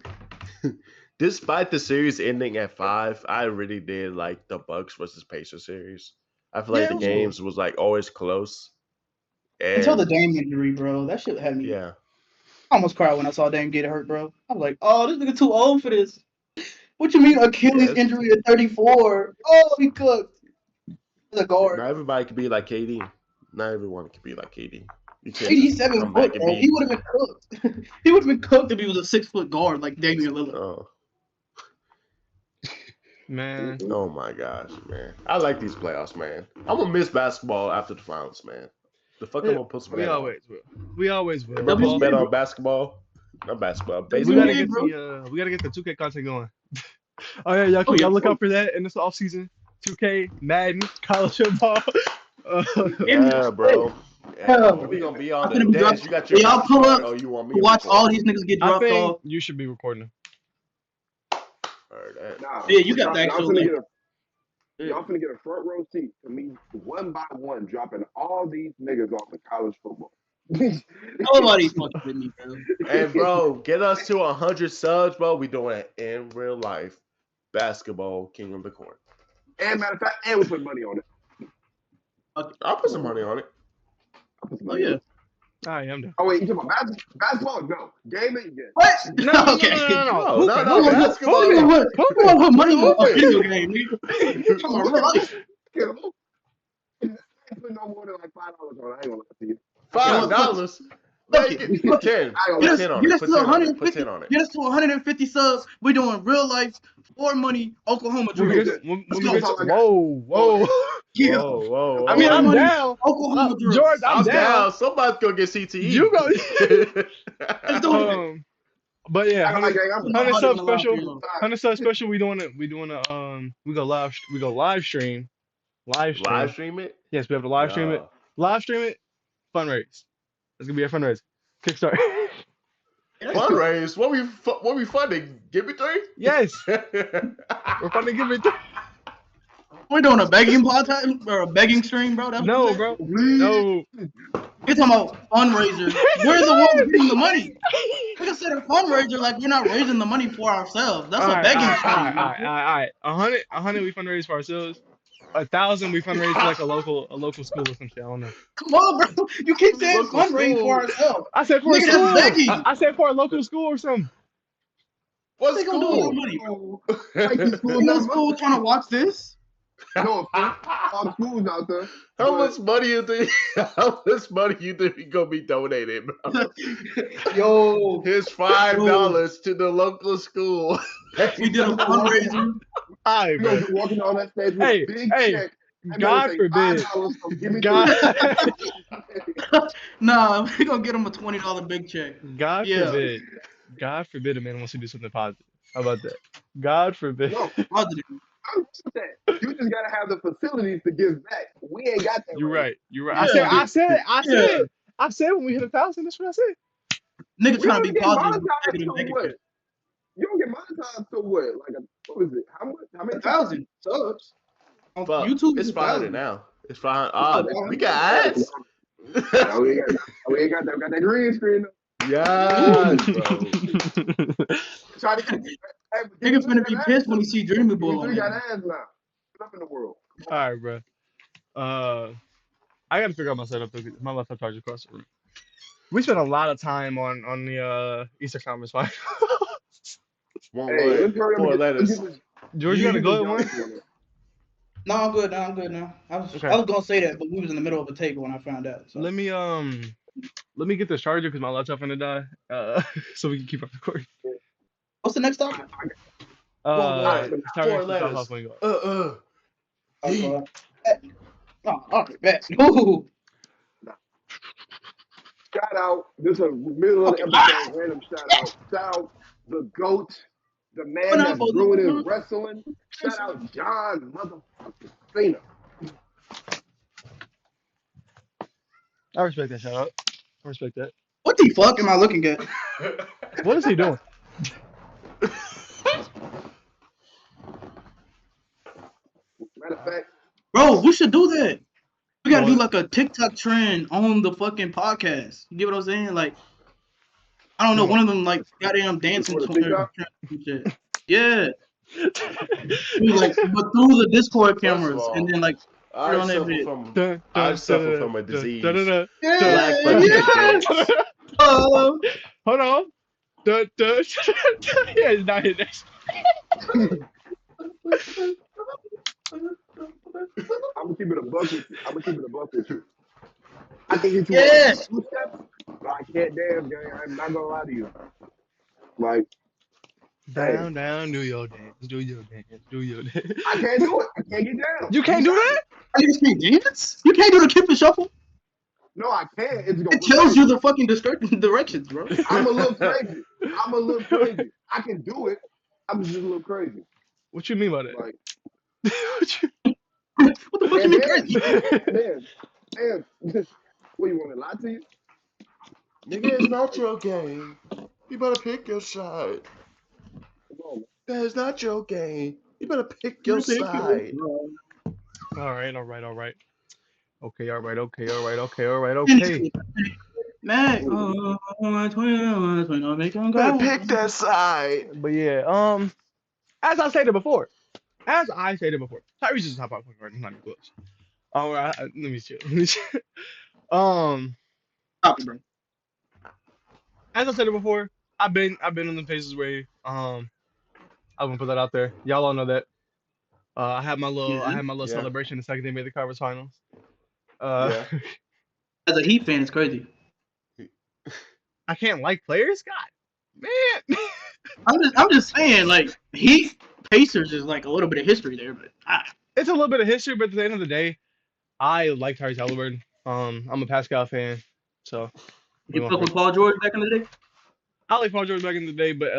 Despite the series ending at 5, I really did like the Bucks versus Pacers series. I feel like the games was like always close. Until the Dame injury, bro. That shit had me. Yeah. I almost cried when I saw Dame get hurt, bro. I was like, oh, this nigga too old for this. What you mean Achilles injury at 34? Oh, he cooked. The guard. Not everybody could be like KD. Not everyone could be like KD. 87 foot, bro. He would have been cooked. He would have been cooked if he was a 6 foot guard like Damian Lillard. Oh. Man. Oh my gosh, man. I like these playoffs, man. I'm gonna miss basketball after the finals, man. The fuck I'm gonna put some bet on. We always will. Ever put bet on basketball? Not basketball. Baseball. We gotta get the 2K content going. Oh yeah, y'all look out for that in this off season. 2K, Madden, college football. Yeah, bro. Yeah, we gonna be on the dance. You got your y'all pull up. Oh, you want me to watch all these niggas get dropped off? You should be recording them. Nah, Yeah, you got the y'all actual finna link. get y'all finna get a front row seat to me one by one dropping all these niggas off of college football. Nobody's fucking with me, bro. And bro, get us to 100 subs, bro. We doing it in real life. Basketball King of the Court. And matter of fact, and we put money on it. Okay. I'll put some money on it. I put some Oh money on yeah. it. I am down. Oh wait, you talking about basketball? No. Gaming? Yes. What? No, Okay. No, Who basketball. gonna put money on a Hooping. video game, nigga? Come on, real life. I ain't putting no more than like $5 on it. I ain't gonna lie to you. $5. Fuck Man, it. put 10. I ain't Put gonna 10 on Get it. us Put to 10 on it. 150. Put 10 on it. Get us to 150 subs. We're doing real life for money Oklahoma When we drill. get, when Let's we go. get, whoa. Yeah. Whoa. I mean, For I'm money down. Oklahoma drill. George, I'm down. Somebody's gonna get CTE. You go. Let's do it. But yeah, I like, I'm 100 sub gonna lie special. for you. 100 sub special. We doing we go live stream. Live stream it? Yes, we have to live stream it. Live stream it. Fundraise. It's gonna be a fundraiser. Kickstart. Fundraise? What we funding? Give me 3? Yes. We're funding Gimme. We're doing a begging podcast or a begging stream, bro. That's No, what bro. No. you're talking about fundraiser. We're the ones getting the money. Like I said, a fundraiser, like we're not raising the money for ourselves. That's a begging stream. All right. 100 we fundraise for ourselves. 1,000 we fundraise for like a local school or some shit. I don't know. Come on, bro. You keep saying Local fundraise school. for ourselves. I said for a Nigga, that's school. begging. I said for a local school or something. What they gonna do with our money, bro? like these schools Ain't no not school trying to watch this. No, all the schools out there. How much money you think? How much money you think we gonna be donating, bro? Yo, Here's $5 to the local school. we did a fundraiser. All right, You're gonna bro. be walking on that stage with Hey, a big hey, check. And God say forbid. $5, so give me God, Nah, we gonna get him a $20 big check. God Yeah. forbid. God forbid a man wants to do something positive. How about that? God forbid. No, Positive. I'm with that. You just gotta have the facilities to give back. We ain't got that. You're right. You're right. Yeah. I said when we hit 1,000, that's what I said. Nigga We trying to don't be get positive. monetized, Taking a so bigger what? check. You don't get monetized, so what? Like, what was it? How much? How many 1,000 subs on Fuck, YouTube. it's 500 now. It's 500. Oh, We got ads. No, we ain't got that. We got that green screen. Yes, bro. Try to Nigga finna be pissed when he see Dreamy Bull on We got there. ads now. What up in the world? All right, bro. I gotta figure out my setup because my laptop charger across the room. We spent a lot of time on the Eastern Conference Finals. One Hey, word, let's hurry up 4 and letters. George, you gotta go at one? No, I'm good now. I'm good now. I was gonna say that, but we was in the middle of a take when I found out. So. Let me get this charger because my laptop's gonna die. So we can keep up recording. What's the next topic? One word, 4 letters. Okay. Oh, all right, bet. Ooh. Shout out. This is a middle of the episode. Random shout out. Shout out the GOAT, the man that's ruining wrestling. Shout out John motherfucking Cena. I respect that shout out. I respect that. What the fuck am I looking at? What is he doing? Matter of fact, Bro, we should do that. We gotta do like a TikTok trend on the fucking podcast. You get what I'm saying? Like, I don't know, one of them like goddamn dancing to shit. Yeah. Like, but through the Discord cameras, and then like I on that suffer from a disease. Yeah, Hold on. Yeah, it's not hit next. I'm gonna keep it a buck with you. I can hit you Yes. 2 steps, but I can't dance, gang. I'm not gonna lie to you. Like, Down, do your dance, do your dance. I can't do it. I can't get down. You can't do that? You can't dance? You can't do the Kip and Shuffle? No, I can't. It's gonna It tells you the fucking directions, bro. I'm a little crazy. I can do it. I'm just a little crazy. What you mean by that? Like, What the fuck you mean crazy? Man, what, you want me to lie to you? Nigga, it's not your game. You better pick your side. Come on, man. That is not your game. You better pick your side. All right. Okay, all right. Man, 20, make them Better go. pick that side. But yeah, as I stated before, Tyrese is a top 5 point guard. He's not even close. All right, let me chill. Um, Stop it, bro. as I said it before, I've been on the Pacers way. I'm gonna put that out there. Y'all all know that. I had my little Yeah. celebration the second they made the conference finals. Yeah. As a Heat fan, it's crazy. I can't like players, God, man. I'm just saying, like Heat Pacers is like a little bit of history there, but It's a little bit of history, but at the end of the day, I like Tyrese Halliburton. I'm a Pascal fan, so we you gonna fuck with fix- Paul George back in the day. I like Paul George back in the day, but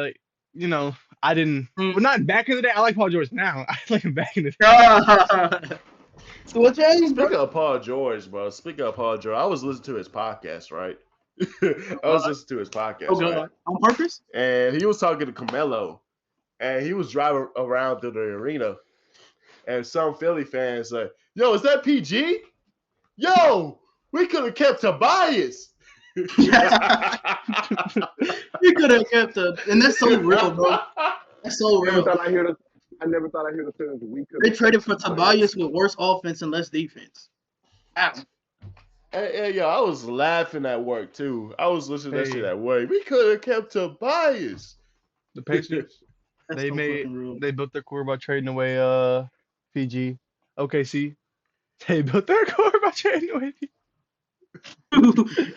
I didn't. Mm. Well, not back in the day. I like Paul George now. I like him back in the day. So what changed, bro? Speaking of Paul George, I was listening to his podcast, right? I was listening to his podcast, Oh god, right? on purpose? And he was talking to Carmelo, and he was driving around through the arena, and some Philly fans like, "Yo, is that PG? Yo, we could have kept Tobias." You could have kept and that's so real, bro. That's so I never real. thought I hear the. I never thought I hear the sentence. We could. They traded for Tobias with worse offense and less defense. Ow. Hey, yo, I was laughing at work too. I was listening to that Hey. shit at work. We could have kept Tobias. The Pacers. That's They so fucking real. They built their core by trading away PG. OKC. They built their core by trading away PG.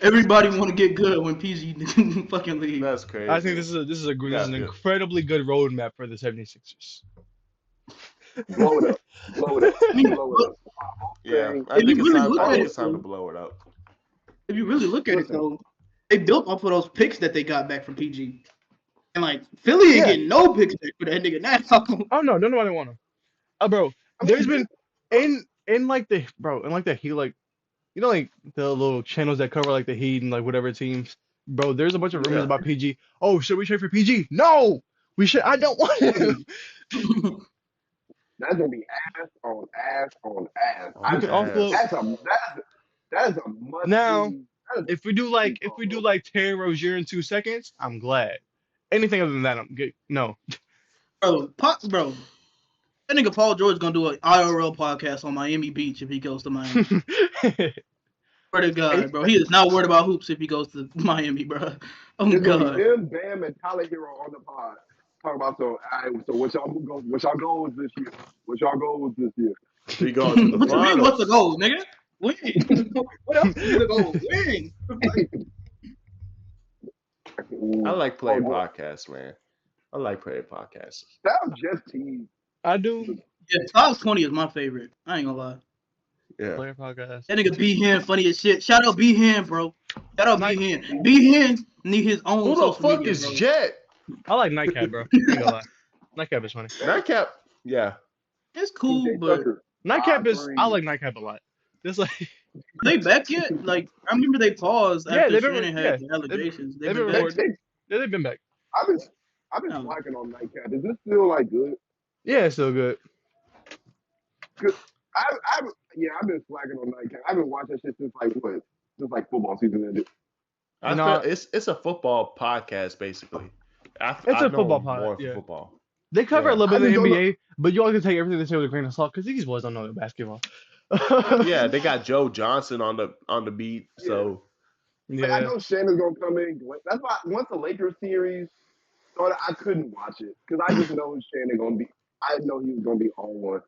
Everybody want to get good when PG fucking leave. That's crazy. I think this is an incredibly good roadmap for the 76ers. Blow it up. Blow it up. I mean, Blow it up. Yeah, If I you think really look at it's it, time to blow it up. If you really look at it, though, they built off of those picks that they got back from PG. And, like, Philly ain't Yeah. getting no picks back for that nigga now. Oh no, nobody want him. Bro, there's been in like the Heat, like like the little channels that cover like the Heat and like whatever teams. Bro, there's a bunch of rumors about PG. Oh, should we trade for PG? No, we should. I don't want him. That's gonna be ass on ass on ass. You can offload. That's a must. Now, if we do like Terry Rozier in 2 seconds, I'm glad. Anything other than that, I'm good. No. Bro, that nigga Paul George gonna do an IRL podcast on Miami Beach if he goes to Miami. Swear to God, bro. He is not worried about hoops if he goes to Miami, bro. Oh It's gonna God. be him, Bam, and Tyler Hero on the pod. Talk about so what y'all goals this year? What y'all goals this year? We going to the What you mean? finals. What's the goal, nigga? Win. What else is the goal? Win. I like playing podcasts, man. I like playing podcasts. That was just tease. I do. Yeah, Top 20 is my favorite. I ain't gonna lie. Yeah. Player podcast. That nigga B Hen funny as shit. Shout out B Hen, bro. Shout out B Hen. B Hen need his own Who the social fuck media, is bro. Jet? I like Nightcap, bro. I ain't gonna lie. Nightcap is funny. Nightcap. Yeah. It's cool, TJ but Tucker. Nightcap is. I like Nightcap a lot. Just like. are they back yet? Like, I remember they paused Yeah, after they've been- Shannon had the allegations. they've They've been been back. recording. Yeah, they've been back. I've been slacking on Nightcap. Is this still like good? Yeah, it's still good. I've been slacking on Nightcap. I've been watching shit since like football season ended. I No. feel it's a football podcast basically. It's I a know football more pod, yeah. for football. They cover Yeah. a little bit I of the just don't NBA, but you always can take everything they say with a grain of salt because these boys don't know their basketball. Yeah, they got Joe Johnson on the beat. So Like, I Yeah. know Shannon's gonna come in. That's why once the Lakers series started, I couldn't watch it because I just know Shannon gonna be. I know he was gonna be on one.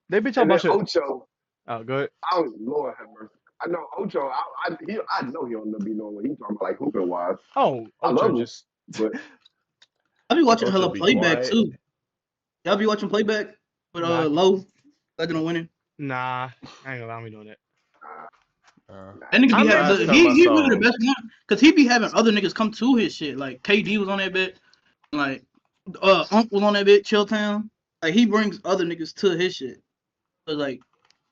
They be talking And then about shit. Ocho, Oh, good. oh Lord have mercy. I know Ocho. I know he don't be knowing what he's talking about, like hooping wise. Oh, I love Ocho him. just. But I be watching Ocho hella be playback quiet. too. Y'all be watching playback with Nah. Low, Legend of Winning. Nah, I ain't gonna allow me doing that. That nigga I'm be having last time I he saw really the him. best one because he be having other niggas come to his shit. Like KD was on that bit, like Unc was on that bit, Chilltown. Like he brings other niggas to his shit. So like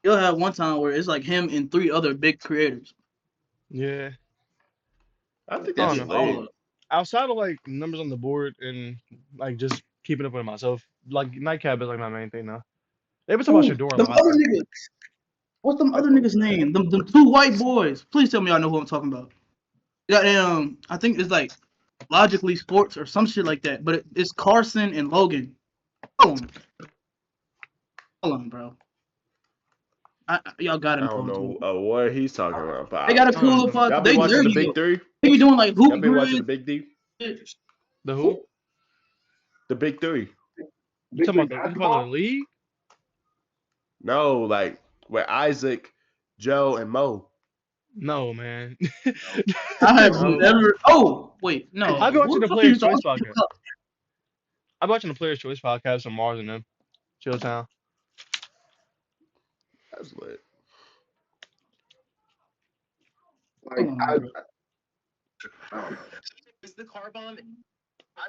you'll have one time where it's like him and 3 other big creators. Yeah. I think I that's don't know. late. Outside of like numbers on the board and like just keeping up with it myself. Like nightcap is like my main thing now. They been talking about Ooh, Shador a them lot. other niggas. What's them other niggas' name? Them 2 white boys. Please tell me y'all know who I'm talking about. Goddamn, I think it's like Logically Sports or some shit like that. But it's Carson and Logan. Hold on, bro. Y'all gotta I know don't who I'm know talking about. what he's talking about. But They got a I cool don't little know. y'all podcast. been They watching the nerdy Big though. Three? They be doing like Y'all hoop been watching the grids. Big D? The who? The Big Three? You Big talking three about the basketball. league? No, like where Isaac, Joe, and Mo. No, man. I have No, never. Oh wait, no. I've been Who watching the the fuck are you Players Choice talking podcast. about? I'm watching the Players Choice podcast on Mars and them. Chilltown. that's lit. Like Hold on, I, bro. I don't know. Is the car bomb?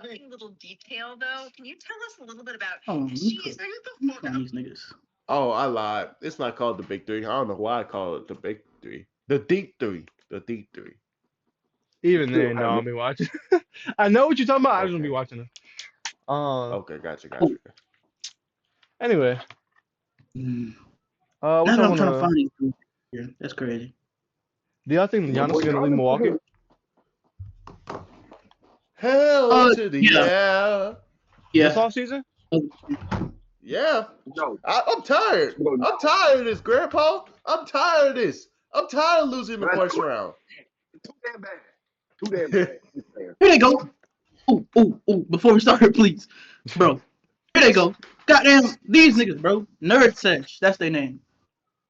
Other little detail though, can you tell us a little bit about? Hold on, Jeez, are you the fuck on up? these niggas. Oh, I lied. It's not called the Big Three. I don't know why I call it the Big Three. The Deep Three. The Deep Three. Even Still then, no, have I'll it. be watching. I know what you're talking about. I just want to Okay. be watching it. Okay, gotcha. Anyway, Mm. what Now that y'all I'm trying to wanna? find these dudes here. That's crazy. Do y'all think My Giannis boy is gonna leave Giannis Milwaukee? Hell to the Yeah. This Yeah. offseason? Yeah. No, I'm tired. no, no. I'm tired of this, Grandpa. I'm tired of this. I'm tired of losing the That's first too round. damn bad. Too damn bad. Just saying. Here they go. Ooh. Before we start, please, bro. Here they go. Goddamn, these niggas, bro. Nerd Sesh. That's their name.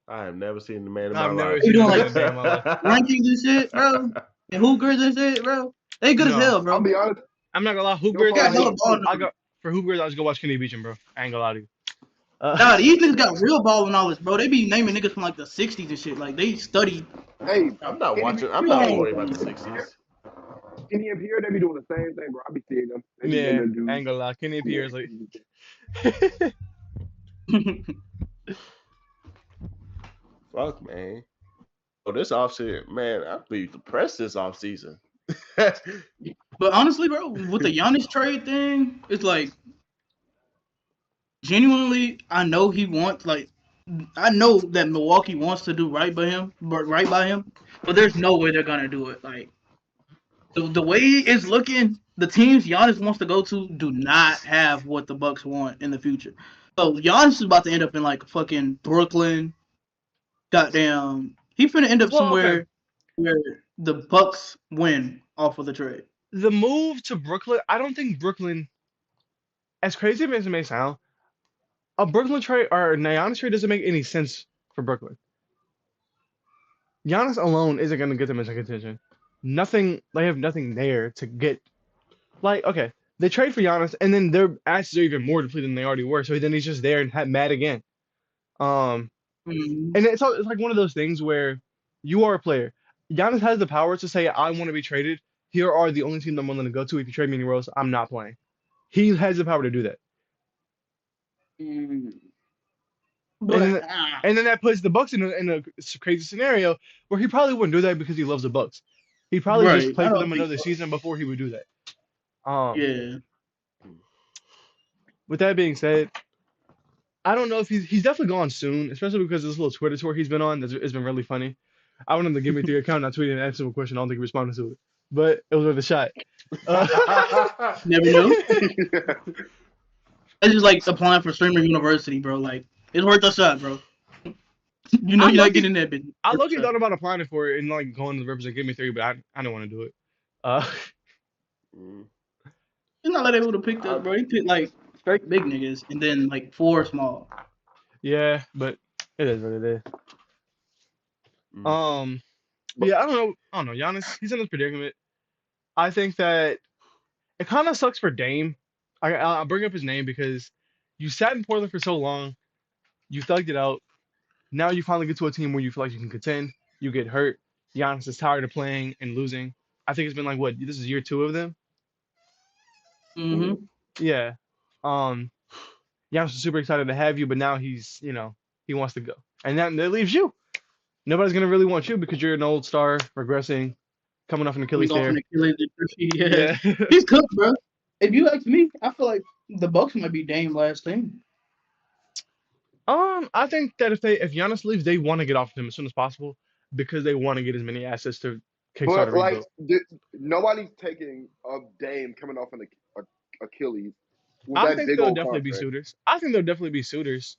I have never seen the man in my I've never life. They seen doing this man like a day in my life. rankings and shit, bro. And hoopers and shit, bro. They good as No, hell, I'll bro. be honest. I'm not gonna lie. Hoop So Grizz, They far, got hella ball I knowledge. got for Hoop Grizz. I just go watch Kenny Beecham, bro. I ain't gonna lie to you. Nah, these niggas got real ball knowledge, bro. They be naming niggas from like the 60s and shit. Like they study. hey, I'm not watching. I'm You not ain't- worried about the 60s. Kenny and Pierre, they be doing the same thing, bro. I be seeing them. They be Yeah, letting them I ain't do. gonna lie. Kenny Pierce, like, Fuck, man. Oh, this offseason, man, I'd be depressed this offseason. But honestly, bro, with the Giannis trade thing, it's like genuinely, I know he wants I know that Milwaukee wants to do right by him, but there's no way they're gonna do it. Like the way it's looking, the teams Giannis wants to go to do not have what the Bucks want in the future. So Giannis is about to end up in like fucking Brooklyn. Goddamn, he finna end up well, okay. somewhere where the Bucks win off of the trade. The move to Brooklyn, I don't think Brooklyn, as crazy as it may sound, a Brooklyn trade or a Giannis trade doesn't make any sense for Brooklyn. Giannis alone isn't gonna get them into contention. They have nothing there to get. Like, okay, they trade for Giannis, and then their assets are even more depleted than they already were. So then he's just there and mad again. Mhm. And it's like one of those things where you are a player. Giannis has the power to say, "I want to be traded. Here are the only teams I'm willing to go to. If you trade me anywhere else, I'm not playing." He has the power to do that. But And then that puts the Bucks in a crazy scenario where he probably wouldn't do that because he loves the Bucks. He'd probably just right, play I for don't them think another so. season before he would do that. Yeah. With that being said, I don't know if he's definitely gone soon, especially because this little Twitter tour he's been on has been really funny. I went on the Gimme 3 account and I tweeted an answer a question. I don't think he responded to it, but it was worth a shot. Never know. It's just like applying for streamer university, bro. Like it's worth a shot, bro. You know I you're not low-key- getting that bitch. I low-key thought about applying for it and like going to represent Gimme 3, but I don't want to do it. He's not like able to pick up, bro. He picked like straight big niggas and then like 4 small. Yeah, but it is what it is. Yeah, I don't know. Giannis, he's in this predicament. I think that it kind of sucks for Dame. I'll bring up his name because you sat in Portland for so long, you thugged it out. Now you finally get to a team where you feel like you can contend. You get hurt. Giannis is tired of playing and losing. I think it's been like what? This is year 2 of them. Mm-hmm. Yeah. Giannis is super excited to have you, but now he wants to go, and that leaves you. Nobody's gonna really want you because you're an old star, regressing, coming off an Achilles tear. Yeah. Yeah. He's cooked, bro. If you ask me, I feel like The Bucks might be Dame last thing. I think that if Giannis leaves, they want to get off of him as soon as possible because they want to get as many assets to kickstart a But like, rebuild. nobody's taking a Dame coming off an Achilles with I that think big they'll old definitely be contract. suitors. I think they'll definitely be suitors.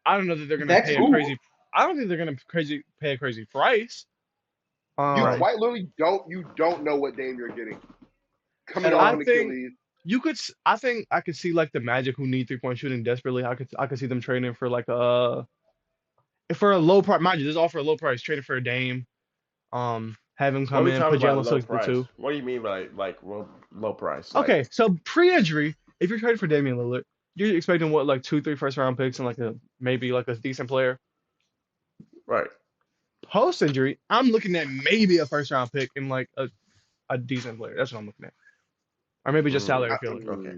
I don't know that they're gonna That's pay a cool. crazy. I don't think they're gonna pay a crazy price. You Right. quite literally don't know what Dame you're getting coming At off I all. an think Achilles. I think I could see like the Magic who need 3-point shooting desperately. I could see them trading for like for a low price. Mind you, this is all for a low price. Trading for a Dame. Have him What are come we in, talking put about Jalen low Suggs at the price? 2. What do you mean by like low price? Like, Okay, so pre-injury, if you're trading for Damian Lillard, you're expecting what, like 2, 3 first round picks and like maybe like a decent player. right. Post-injury, I'm looking at maybe a first round pick and like a decent player. That's what I'm looking at. Or maybe just salary filler. Okay.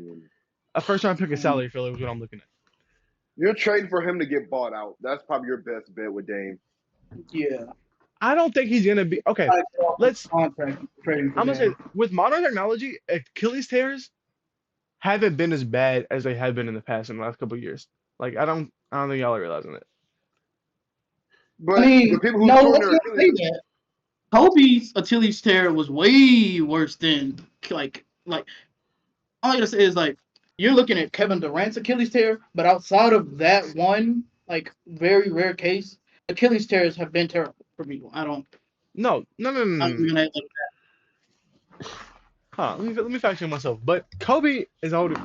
A first round pick and salary filler is what I'm looking at. You're trading for him to get bought out. That's probably your best bet with Dame. Yeah. I don't think he's gonna be okay. Let's contract trading for I'm gonna say Dame. with modern technology, Achilles tears haven't been as bad as they have been in the past in the last couple of years. Like I don't think y'all are realizing it. But I mean, the people who no, torn let's their not say Achilles, that. Kobe's Achilles tear was way worse than like all I gotta say is like you're looking at Kevin Durant's Achilles tear, but outside of that one like very rare case, Achilles tears have been terrible for people. No. I'm gonna act like Huh, let me fact check myself. But Kobe is older.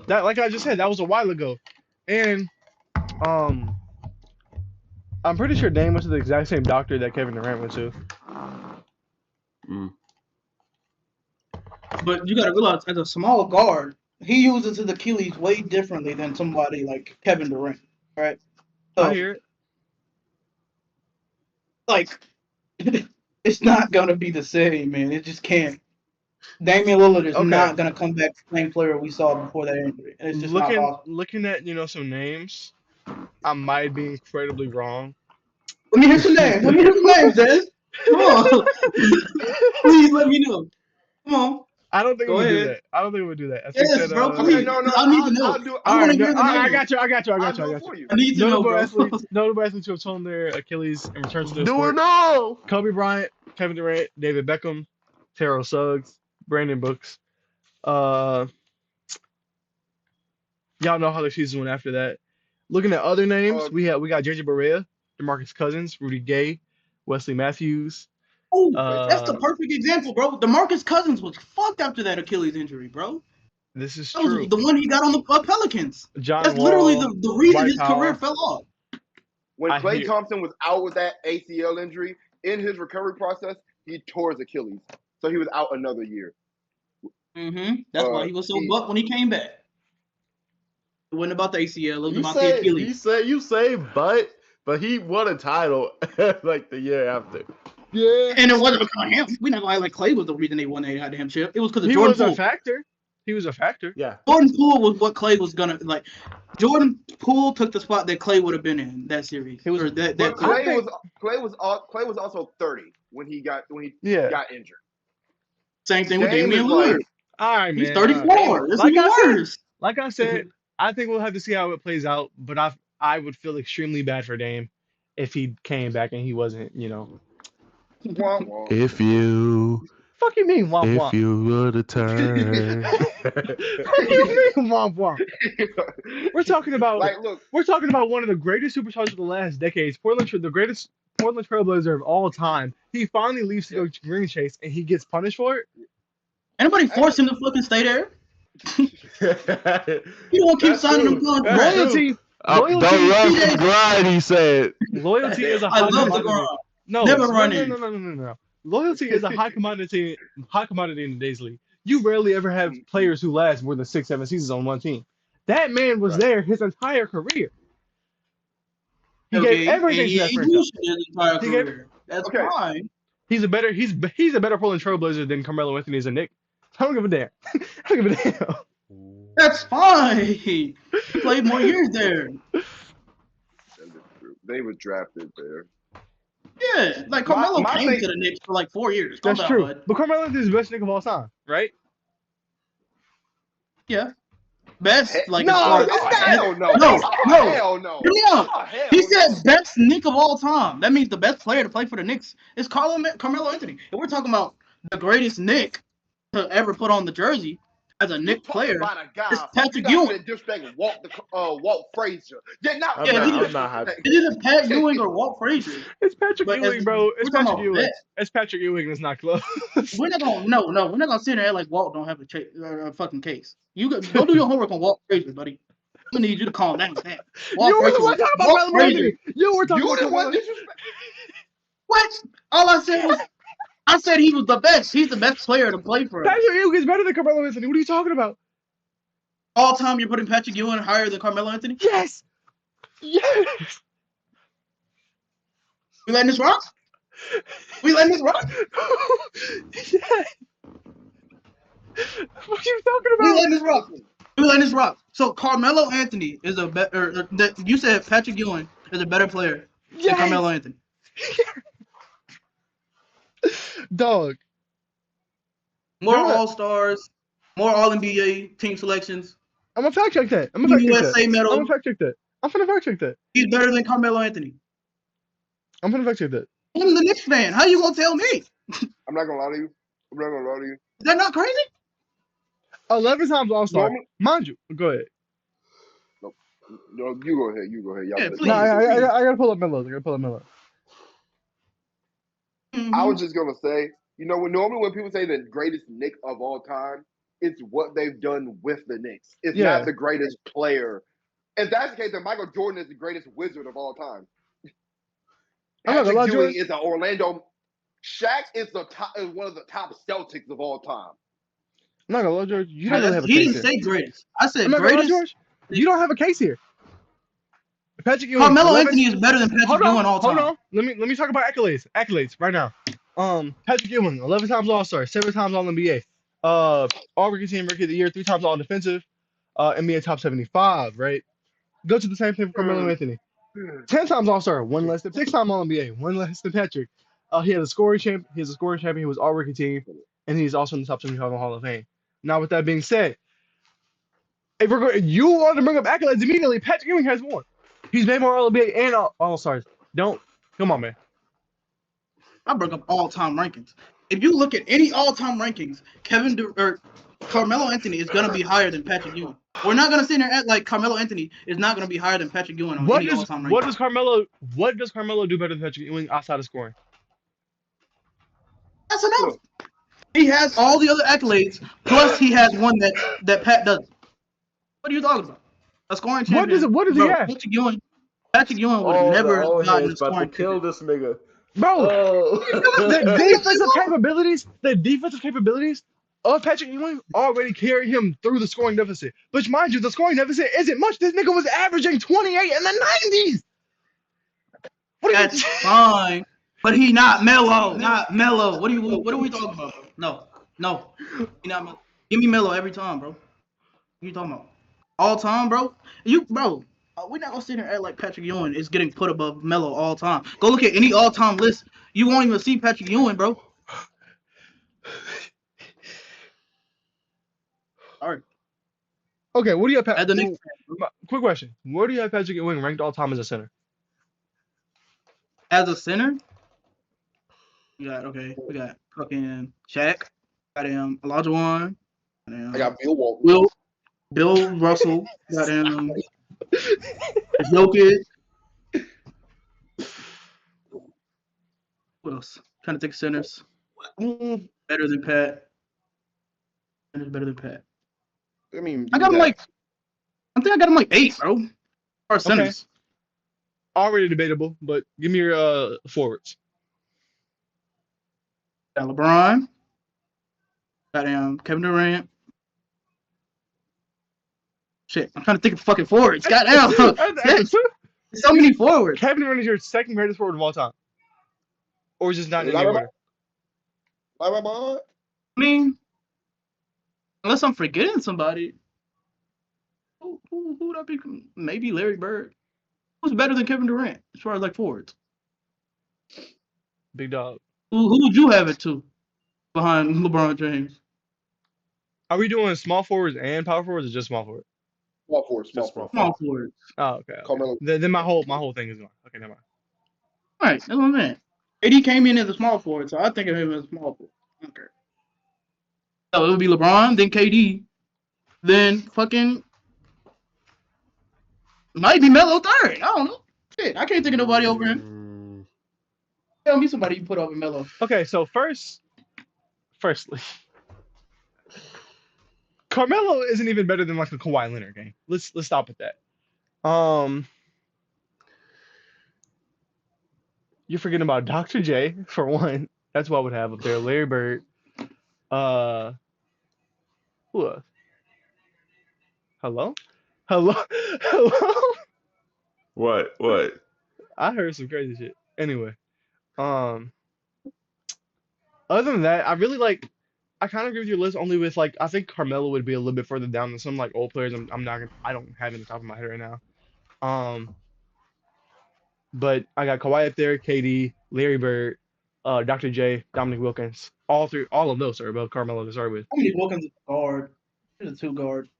That, like I just said, that was a while ago, and um, I'm pretty sure Dame went to the exact same doctor that Kevin Durant went to. Mm. but you gotta realize as a small guard, he uses his Achilles way differently than somebody like Kevin Durant, right? I So hear it. like it's not gonna be the same, man. It just can't. Damian Lillard is Okay, not gonna come back the same player we saw before that injury. And it's just not possible. looking at some names, I might be incredibly wrong. Let me hear some names. Let me hear some names, Des. Come on. Please let me know. Come on. I don't think I'm Go gonna do ahead. that. I don't think I'm gonna do that. I think Yes, that bro, okay, please. no, 'Cause I need to know. I'll do. I all want right, to no, hear all the right, I names. got you. I'll do it for you. I need to know, Notable bro. athletes, notable athletes who have torn their Achilles and returned to the Do sport: or no? Kobe Bryant, Kevin Durant, David Beckham, Terrell Suggs, Brandon Brooks. Uh, y'all know how the season went after that. Looking at other names, Uh, we got JJ Barea, DeMarcus Cousins, Rudy Gay, Wesley Matthews. Oh, that's the Uh, perfect example, bro. DeMarcus Cousins was fucked after that Achilles injury, bro. this is That was true. the one he got on the Pelicans. John That's literally Wall, the reason Dwight his career Powell. fell off. when I Klay hear. Thompson was out with that ACL injury in his recovery process, he tore his Achilles, so he was out another year. That's why he was so bucked when he came back. It wasn't about the ACL. It was about the Achilles. You say, but he won a title like the year after. Yeah. And it wasn't because of him. We not gonna act like Clay was the reason they won that goddamn chip. It was because of He Jordan was a Poole. factor. He was a factor. Yeah. Jordan Poole was what Clay was gonna like. Jordan Poole took the spot that Clay would have been in that series. He was- or that But I think- Klay was also 30 when he got Yeah. injured. Same thing with Dame Damian is Lillard. like- All right, man. He's all right. 34. It's Like even I said- worse. Like I said, I think we'll have to see how it plays out. But I would feel extremely bad for Dame if he came back and he wasn't. Wah, wah. If you Fuck you mean womp womp? you were to turn. What do you mean womp womp? We're talking about Like, look, We're talking about one of the greatest superstars of the last decades. The greatest Portland Trailblazer of all time. He finally leaves to go green chase, and he gets punished for it. Anybody force him to fucking stay there? You don't want to keep That's signing true. them contracts. That's true. Loyalty, Don't run from grind, he said. loyalty is a I high love the commodity. grind. No, Never no, run no, in. no. Loyalty is a high commodity in today's league. You rarely ever have players who last more than 6, 7 seasons on one team. That man was there his entire career. He gave everything to that franchise. His entire He gave- career. That's Okay. fine. He's a better Portland Trailblazer than Carmelo Anthony is a Knick. I don't give a damn. I don't give a damn. That's fine. He played more years there. they was drafted there. Yeah, like Carmelo my came thing- to the Knicks for like 4 years. Calm That's down, true. bud. But Carmelo Anthony is the best Knick of all time, right? Yeah. best, like as No, far as it's not. Hell no. No, no. Hell no. Hear me out. Oh, hell He said no. best Knick of all time. That means the best player to play for the Knicks is Carmelo Anthony. If we're talking about the greatest Knick to ever put on the jersey as a You Knick talking player, about a guy it's Patrick you got Ewing. to disrespect Walt Frazier. They're not. I'm not happy. It's either Pat Ewing or Walt Frazier. It's Patrick But Ewing, bro. It's we're talking Patrick about Ewing. best. It's Patrick Ewing. It's not close. We're not gonna sit there and act like Walt don't have a fucking case. You go do your homework on Walt Frazier, buddy. I'm gonna need you to calm down with that. You were the one talking about Walt Carmelo Anthony. Frazier. You were talking You about the one Carmelo. disrespect. What? All I said was I said he was the best. He's the best player to play for us. Patrick Ewing is better than Carmelo Anthony. What are you talking about? All time, you're putting Patrick Ewing higher than Carmelo Anthony? Yes. Yes. We letting this rock? We letting this rock? Yes. What are you talking We about? letting this rock? We letting this rock? So Carmelo Anthony is a better. You said Patrick Ewing is a better player than Yes. Carmelo Anthony. Dog. More You're right. All-Stars, more All-NBA team selections. I'm gonna fact check that. I'm gonna fact check USA that. medal. I'm gonna fact check that. I'm gonna fact check that. He's better than Carmelo Anthony. I'm gonna fact check that. I'm the Knicks fan. How you gonna tell me? Is I'm not gonna lie to you. I'm not gonna lie to you. that not crazy? 11 times All-Star. Normal- Mind you. Go ahead. No, you go ahead. You go ahead. Y'all Yeah, let- please. No, I gotta pull up Melo. I gotta pull up Melo. I was just gonna say, normally when people say the greatest Knick of all time, it's what they've done with the Knicks. It's Yeah. not the greatest player. If that's the case, then Michael Jordan is the greatest wizard of all time. I'm not gonna lie, Patrick Ewing George. is an Orlando. Shaq is one of the top Celtics of all time. I'm not gonna lie, George. You don't really have a He case didn't here. say greatest. I said I'm not gonna lie, greatest. George. You don't have a case here. Patrick Ewing. Carmelo 11 Anthony is better than Patrick Ewing all time. Hold on. Let me talk about accolades right now. Patrick Ewing, 11 times All-Star, 7 times All-NBA, All-Rookie Team Rookie of the Year, 3 times All-Defensive, NBA Top 75. Right. Go to the same thing for Carmelo Anthony. 10 times All-Star, 1 less than 6 times All-NBA, 1 less than Patrick. He has a scoring champ. He's a scoring champion. He was All-Rookie Team, and he's also in the Top 75 Hall of Fame. Now, with that being said, if we're going, you want to bring up accolades immediately, Patrick Ewing has more. He's made more All-NBA and All-Stars. Come on, man. I bring up all-time rankings. If you look at any all-time rankings, Carmelo Anthony is gonna be higher than Patrick Ewing. We're not gonna sit there and act like Carmelo Anthony is not gonna be higher than Patrick Ewing on any all-time ranking. What does Carmelo do better than Patrick Ewing outside of scoring? That's enough. He has all the other accolades, plus he has one that Pat doesn't. What are you talking about? A scoring champion. What does he have? Patrick Ewing would have never gotten a about to scoring kill champion. this nigga. Bro, Oh. the defensive capabilities of Patrick Ewing already carry him through the scoring deficit. But mind you, the scoring deficit isn't much. This nigga was averaging 28 in the 90s. What are That's fine, but he not Melo. Not Melo. What are we talking about? No. He not Melo. Give me Melo every time, bro. What are you talking about? All time, bro. We're not gonna sit here and act like Patrick Ewing is getting put above Melo all time. Go look at any all time list. You won't even see Patrick Ewing, bro. All right. Okay, what do you have? At the next, Quick question: where do you have Patrick Ewing ranked all time as a center? as a center, we got fucking Shaq, got him Elijah Wan, I got Bill Walton. Bill Russell, got him Jokic. What else? Trying to think of centers. Better than Pat. Centers better than Pat. I mean, I got him I think I got him 8, bro. Or centers. Already debatable, but give me your forwards. Got LeBron. Got him Kevin Durant. Shit, I'm trying to think of fucking forwards. Goddamn. So many forwards. Kevin Durant is your second greatest forward of all time, or just not in any order. I mean, unless I'm forgetting somebody, who would I be? Maybe Larry Bird. Who's better than Kevin Durant as far as like forwards? Big dog. Who would you have it to behind LeBron James? Are we doing small forwards and power forwards, or just small forward? Small forward. Just small Small forward. Oh, okay. Carmelo. Then my whole thing is gone. Okay, never mind. All right, that's what I'm saying. AD came in as a small forward, so I think of him as a small forward. Okay. So it would be LeBron, then KD, then fucking might be Melo third. I don't know. Shit, I can't think of nobody over him. Tell me somebody you put over Melo. Okay, so firstly, Carmelo isn't even better than like a Kawhi Leonard game. Let's stop with that. You're forgetting about Dr. J for one. That's what I would have up there. Larry Bird. Who else? Hello? Hello? What? I heard some crazy shit. Anyway, other than that, I kind of agree with your list only with like I think Carmelo would be a little bit further down than some like old players. I don't have it in the top of my head right now. But I got Kawhi up there, KD, Larry Bird, Dr. J, Dominic Wilkins. All of those are above Carmelo to start with. How many Wilkins is a guard? He's a 2 guard.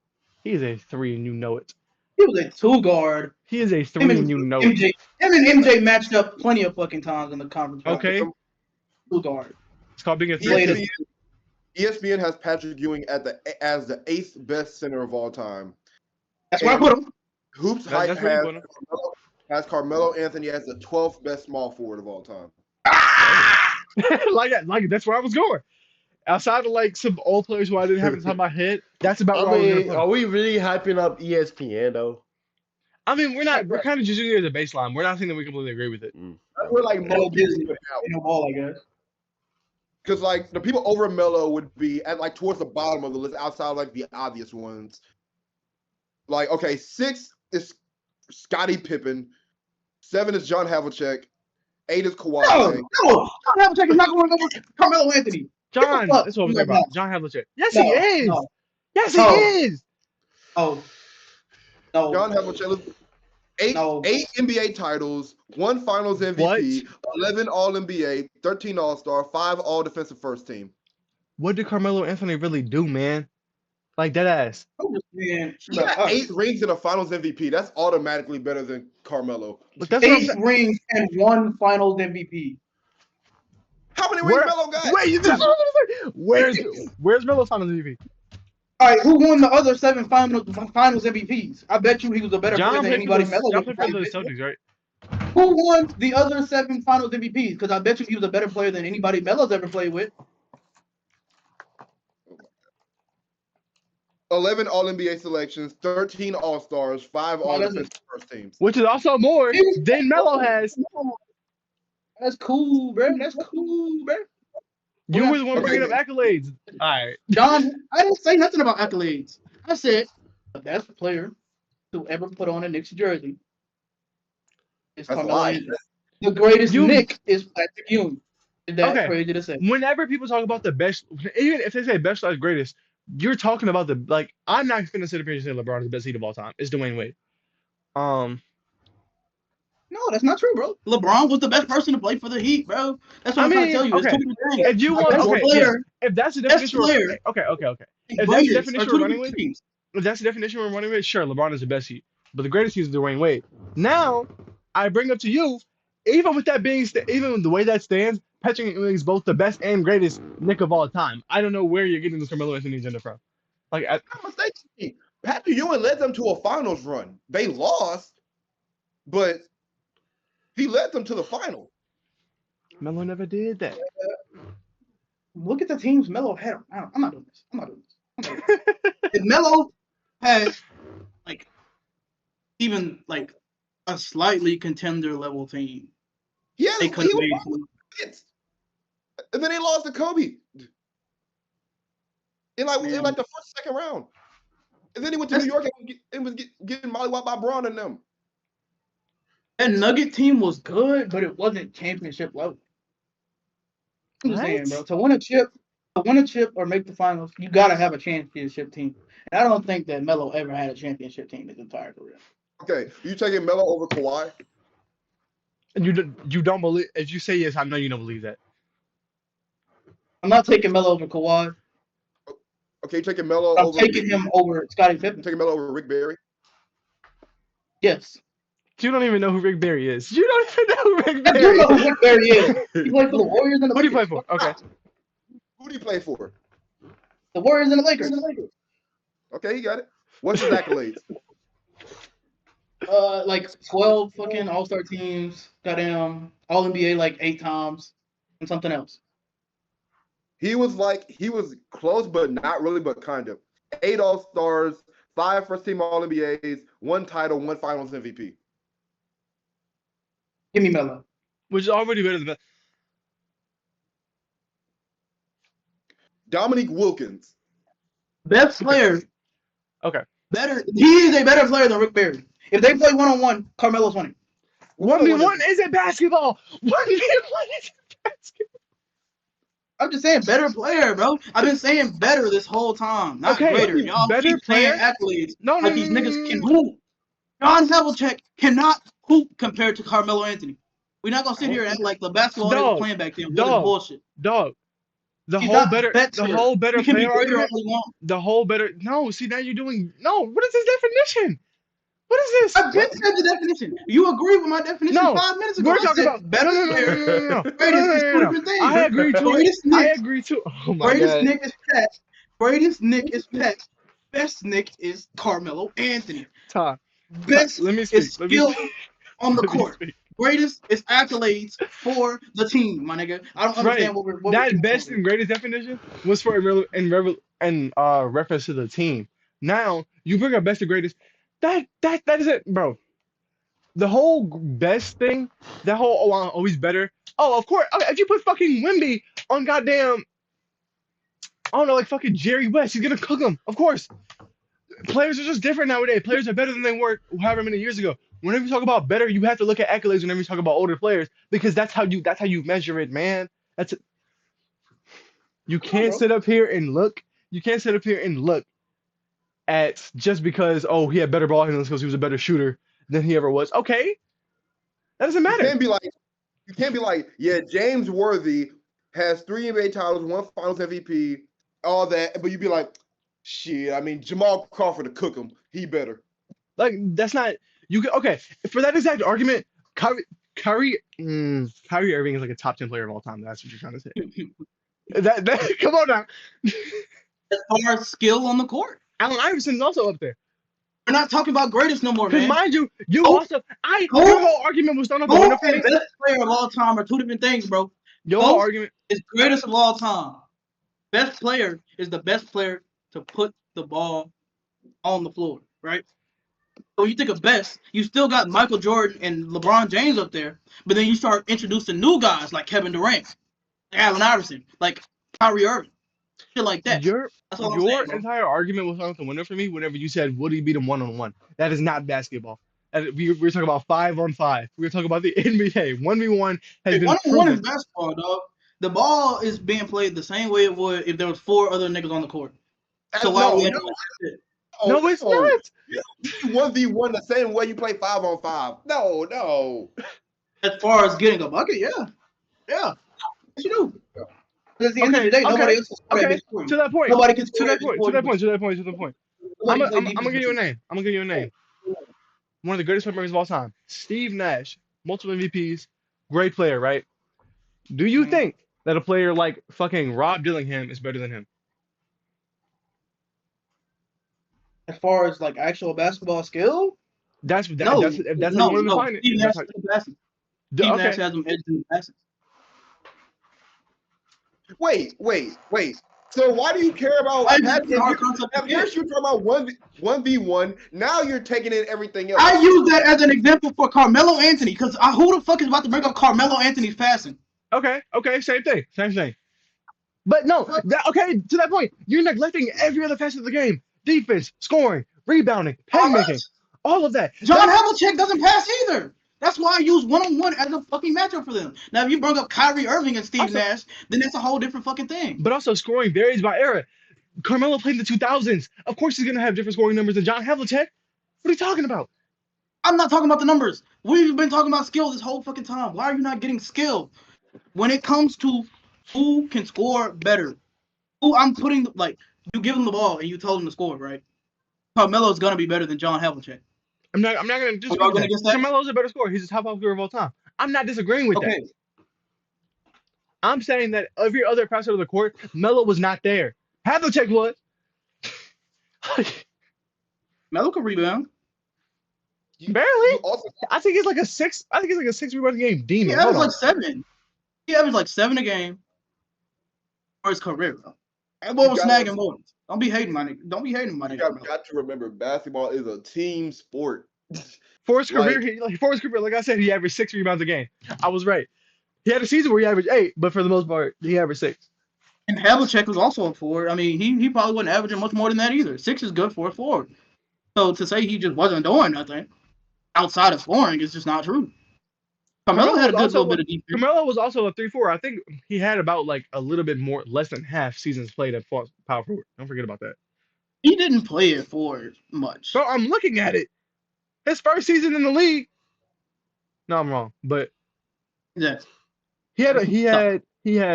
He's a 3 and you know it. He was a 2 guard. He is a 3 and you know it. Him and MJ matched up plenty of fucking times in the conference. Okay. 2 guard. It's called being a Played 3. ESPN has Patrick Ewing as the 8th best center of all time. That's where I put him. Hoops That's Hype where you put him. has Carmelo Anthony as the 12th best small forward of all time. like that's where I was going. Outside of like some old players who I didn't have in the top of my head, that's about where I was going to put. Are we really hyping up ESPN though? I mean, we're kind of just using it as a baseline. We're not saying that we completely agree with it. We're like Melo Disney. out. In the ball, I guess. Because like the people over Melo would be at like towards the bottom of the list outside of, like the obvious ones. Like, okay, 6 is Scottie Pippen, 7 is John Havlicek, 8 is Kawhi. No, John Havlicek is not going over Carmelo Anthony. John, that's what I'm talking about. John Havlicek. Yes, he is. No. Yes, No. he is. Oh. No. John Havlicek, 8 NBA titles, 1 Finals MVP, 11 All-NBA, 13 All-Star, 5 All-Defensive First Team. What did Carmelo Anthony really do, man? Like dead ass. Man, He got 8 rings and a Finals MVP. That's automatically better than Carmelo. But that's 8 rings and 1 Finals MVP. How many rings Melo got? Where's Melo's Finals MVP? All right, who won the other 7 Finals MVPs? I bet you he was a better player than anybody Melo John was. played for the Celtics, right? Who won the other 7 Finals MVPs? Because I bet you he was a better player than anybody Melo's ever played with. 11 All-NBA selections, 13 All-Stars, 5 All-Defensive First Teams. Which is also more than Melo has. That's cool, bro. That's cool, bro. You were the one bringing up accolades. All right. John, I didn't say nothing about accolades. I said the best player to ever put on a Knicks jersey is Carmelo Anthony. The greatest Knick is Patrick Ewing. Is that crazy to say? Whenever people talk about the best, even if they say best slash greatest, you're talking about the like. I'm not going to sit up here and say LeBron is the best Heat of all time. It's Dwayne Wade. No, that's not true, bro. LeBron was the best person to play for the Heat, bro. That's what I'm trying to tell you. Okay. If you want, if that's the definition, okay. If that's the definition we're running with, sure, LeBron is the best Heat, but the greatest Heat is Dwayne Wade. Now, I bring up to you, even with that being, even with the way that stands, Patrick Ewing is both the best and greatest Knick of all time. I don't know where you're getting this Carmelo Anthony agenda from. Like, I'm mistaken. Patrick Ewing led them to a finals run. They lost, but he led them to the final. Melo never did that. Look at the teams Melo had. I'm not doing this. If Melo had even a slightly contender level team, they could have made it. And then they lost to Kobe in the first, second round. And then he went to New York and was getting mollywopped by Braun and them. That Nugget team was good, but it wasn't championship level. I'm just saying, bro. To win a chip or make the finals, you gotta have a championship team. And I don't think that Melo ever had a championship team his entire career. Okay, you taking Melo over Kawhi? And you don't believe? If you say yes, I know you don't believe that. I'm not taking Melo over Kawhi. Okay, you taking Melo I'm taking him over Scottie Pippen. Taking Melo over Rick Barry? Yes. You don't even know who Rick Barry is. You don't even know who Rick I Barry do know who is. Rick Barry is. He played for the Warriors and the Who do you Lakers. play for? Okay. Who do you play for? The Warriors and the Lakers. Okay, he got it. What's his accolades? Like 12 fucking All-Star teams. Goddamn All NBA like 8 times, and something else. He was close, but not really, but kind of. 8 All-Stars, 5 first-team All-NBAs, 1 title, 1 Finals MVP. Give me Melo. Which is already better than that. Dominique Wilkins. Best player. Okay. Better. He is a better player than Rick Barry. If they play 1-on-1, Carmelo's winning. 1v1 isn't basketball. 1v1 isn't basketball. I'm just saying better player, bro. I've been saying better this whole time, not Okay, greater. Y'all better keep saying player? accolades No, like these niggas can hoop. John Havlicek cannot hoop compared to Carmelo Anthony. We're not gonna sit here and act like the basketball they was playing back then wasn't bullshit. Dog. The He's whole not better He can be player greater argument. all he wants. The whole better. No, see now you're doing. No, what is his definition? What is this? I've just said the definition. You agree with my definition No, 5 minutes ago. we're I talking said about better player. no. Greatest is 2 different things. I agree to Greatest it. I Nick. agree to. Oh my Greatest god. Nick is Pet. Greatest Nick is Pet. Best Nick is Carmelo Anthony. Best Let me speak. is skill on the court. Greatest is accolades for the team, my nigga. I don't understand what we're that best and greatest definition was for reference to the team. Now you bring up best and greatest. That is it, bro. The whole best thing, that whole I'm always better. Oh, of course. Okay, if you put fucking Wimby on goddamn, I don't know, like fucking Jerry West, he's gonna cook him. Of course. Players are just different nowadays. Players are better than they were however many years ago. Whenever you talk about better, you have to look at accolades whenever you talk about older players because that's how you measure it, man. That's it. You can't sit up here and look. You can't sit up here and look at just because he had better ball handling because he was a better shooter than he ever was. Okay, that doesn't matter. You can't be like, yeah, James Worthy has 3 NBA titles, 1 Finals MVP, all that, but you'd be like, shit. I mean, Jamal Crawford to cook him, he better. Like that's not you. Okay, for that exact argument, Kyrie Irving is like a top 10 player of all time. That's what you're trying to say. that come on now. As far as skill on the court, Allen Iverson's also up there. we're not talking about greatest no more, Because man. mind you, your whole argument was thrown out the window for me. Best player of all time are 2 different things, bro. Your whole argument is greatest of all time. Best player is the best player to put the ball on the floor, right? So when you think of best, you still got Michael Jordan and LeBron James up there, but then you start introducing new guys like Kevin Durant, Allen Iverson, like Kyrie Irving, shit like that. Your That's all I'm saying, bro. entire argument was thrown out the window for me whenever you said, would he beat him 1-on-1? That is not basketball. We're talking about 5-on-5. We're talking about the NBA. 1v1 has been 1-on-1 proven. is basketball, dog. The ball is being played the same way it would if there was 4 other niggas on the court. So why would No, it's not. 1v1 the same way you play 5-on-5. No. As far as getting a bucket, yeah. Yes, you do. Because at the end of the day, nobody else is to that point. Nobody can to that point. I'm gonna give you a name. One of the greatest players of all time. Steve Nash, multiple MVPs, great player, right? Do you think that a player like fucking Rob Dillingham is better than him? As far as like actual basketball skill? That's how you want to define it. Steve Nash has the passing. Steve Nash has them edges in the passing. Wait. So why do you care about first you're talking about 1v1, now you're taking in everything else. I use that as an example for Carmelo Anthony, because who the fuck is about to bring up Carmelo Anthony's passing? Okay, same thing. But no, to that point, you're neglecting every other facet of the game. Defense, scoring, rebounding, playmaking, all of that. John Havlicek doesn't pass either. That's why I use 1-on-1 as a fucking matchup for them. Now, if you bring up Kyrie Irving and Steve Nash, then that's a whole different fucking thing. But also, scoring varies by era. Carmelo played in the 2000s. Of course, he's gonna have different scoring numbers than John Havlicek. What are you talking about? I'm not talking about the numbers. We've been talking about skill this whole fucking time. Why are you not getting skill? When it comes to who can score better, who I'm putting you give him the ball and you tell him to score, right? Carmelo's gonna be better than John Havlicek. I'm not going to Are disagree y'all with going that. against that? Carmelo's a better scorer. He's the top 5 scorer of all time. I'm not disagreeing with that. Okay. I'm saying that every other passer of the court, Melo was not there. Havlicek was. Melo can rebound. Barely. You also I think it's like a 6. I think it's like a 6 rebound game He demon. averaged Hold on. like 7. He averaged like 7 a game for his career, bro. That boy You was gotta- snagging boards. Don't be hating my nigga. Don't be hating my you nigga. got to remember, basketball is a team sport. For his career, Like- like I said, he averaged 6 rebounds a game. I was right. He had a season where he averaged 8, but for the most part, he averaged 6. And Havlicek was also a forward. I mean, he probably wasn't averaging much more than that either. 6 is good for a forward. So to say he just wasn't doing nothing outside of scoring is just not true. Carmelo had a good little bit of defense. Carmelo was also a 3-4. I think he had about like a little bit more, less than half seasons played at power forward. Don't forget about that. He didn't play it forward much. So I'm looking at it. His first season in the league. No, I'm wrong. But Yeah. he had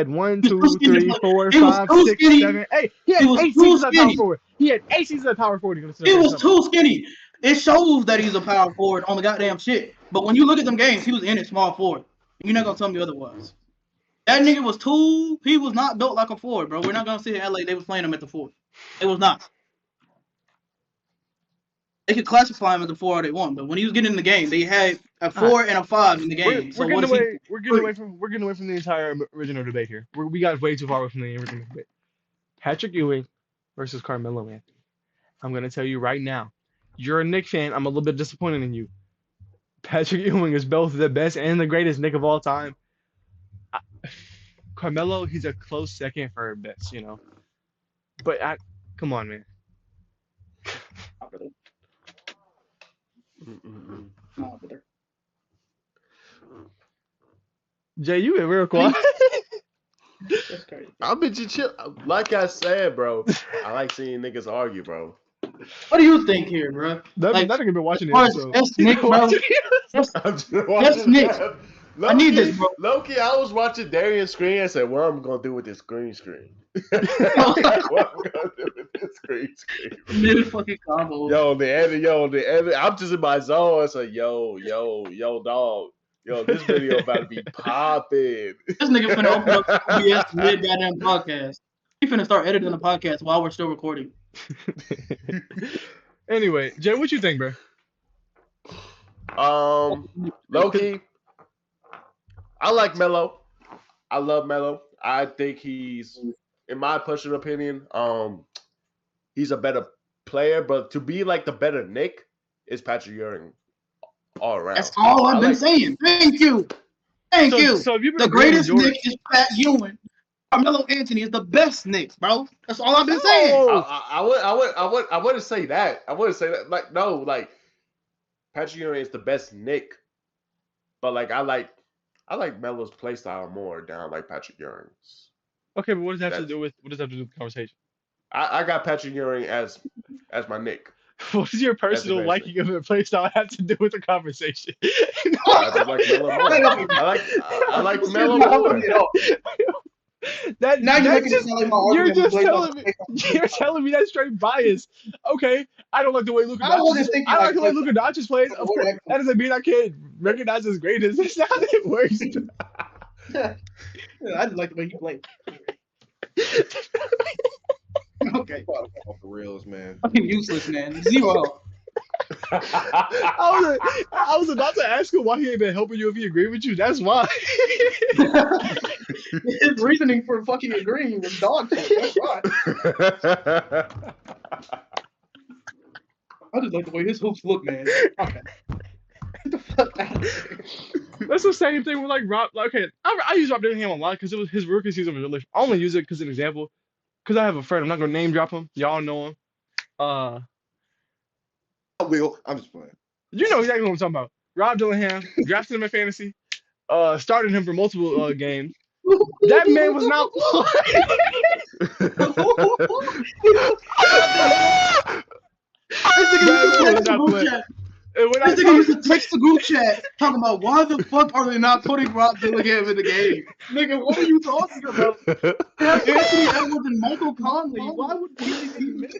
1, He 2, was too skinny 3, to 4, He was 5, too 6, skinny. 7, 8. He had He was 8 too seasons at power skinny. forward. He had 8 seasons at power forward. He was too skinny. It shows that he's a power forward on the goddamn shit. But when you look at them games, he was in it small forward. You're not gonna tell me otherwise. That nigga was too. He was not built like a forward, bro. We're not gonna sit here and LA. They was playing him at the forward. It was not. They could classify him as a 4 all they want, but when he was getting in the game, they had a 4 and a 5 in the game. We're getting away from the entire original debate here. We got way too far away from the original debate. Patrick Ewing versus Carmelo Anthony. I'm gonna tell you right now, you're a Knicks fan. I'm a little bit disappointed in you. Patrick Ewing is both the best and the greatest Knick of all time. Carmelo, he's a close second for best, you know. But come on, man. Jay, you been real quiet. That's crazy. I'll bet you chill. Like I said, bro, I like seeing niggas argue, bro. What do you think here, bro? That Like, nigga been watching the as episode. that's Nick, bro. I'm just watching That's Nick. that. I need this, bro. Loki, I was watching Darrien screen and said, what am I going to do with this green screen? What am I going to do with this green screen? Mid fucking combo. Yo, the edit. I'm just in my zone. I said, yo, dog. Yo, this video about to be popping. This nigga finna open up OBS mid goddamn podcast. He finna start editing the podcast while we're still recording. Anyway, Jay, what you think, bro? Loki, I like Melo. I love Melo. I think he's, in my personal opinion, he's a better player. But to be like the better Nick is Patrick Ewing all around. That's all I've been saying. Thank you. Thank you. So if you've been The agreeing with greatest George- Nick is Pat Ewing. Carmelo Anthony is the best Nick, bro. That's all I've been saying. Oh, I wouldn't say that. I wouldn't say that. Like, no, like Patrick Ewing is the best Nick, but like I like Melo's play style more than I like Patrick Ewing's. okay, but what does that have to do with the conversation? I got Patrick Ewing as my Nick. What does your personal best liking of the playstyle have to do with the conversation? I just like Melo more. I like Melo more. That Now you're making it just, sound like my you're argument just was telling me you're telling me that's straight bias. Okay, I don't like the way Luka I wasn't Doncic. thinking I like the way like Luka Doncic plays. Of course, that doesn't mean I can't recognize his greatness. That's not how it works. I just like the way he played. Okay. For reals, man. Fucking useless, man. Zero. I was about to ask him why he ain't been helping you if he agreed with you. That's why. His reasoning for fucking agreeing was dog shit. That's why. I just like the way his hoops look, man. Okay. Get the fuck out of here. That's the same thing with like Rob. Like, okay, I use Rob Dillingham a lot because it was his rookie season was really. I only use it because an example. Because I have a friend. I'm not gonna name drop him. Y'all know him. I will. I'm just playing. You know exactly what I'm talking about. Rob Dillingham drafted him in fantasy. Started him for multiple games. That man was not This nigga used to text the group chat talking about why the fuck are they not putting Rob Dillingham in the game? Nigga, what are you talking about? They have Anthony Edwards and Michael Conley. Why would he be missed?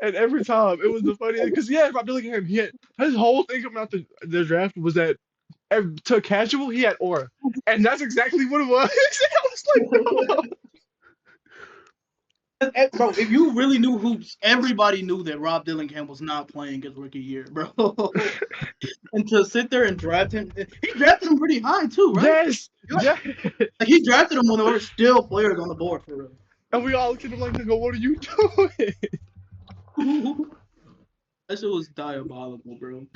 And every time it was the funniest because Rob Dillingham, his whole thing coming out the draft was that to casual he had aura, and that's exactly what it was. I was like, no. Bro, if you really knew hoops, everybody knew that Rob Dillingham was not playing his rookie year, bro. And to sit there and draft him, he drafted him pretty high too, right? Yes, yeah. Like he drafted him when there were still players on the board for real. And we all looked at him like, "Nigga, what are you doing?" That shit was diabolical, bro.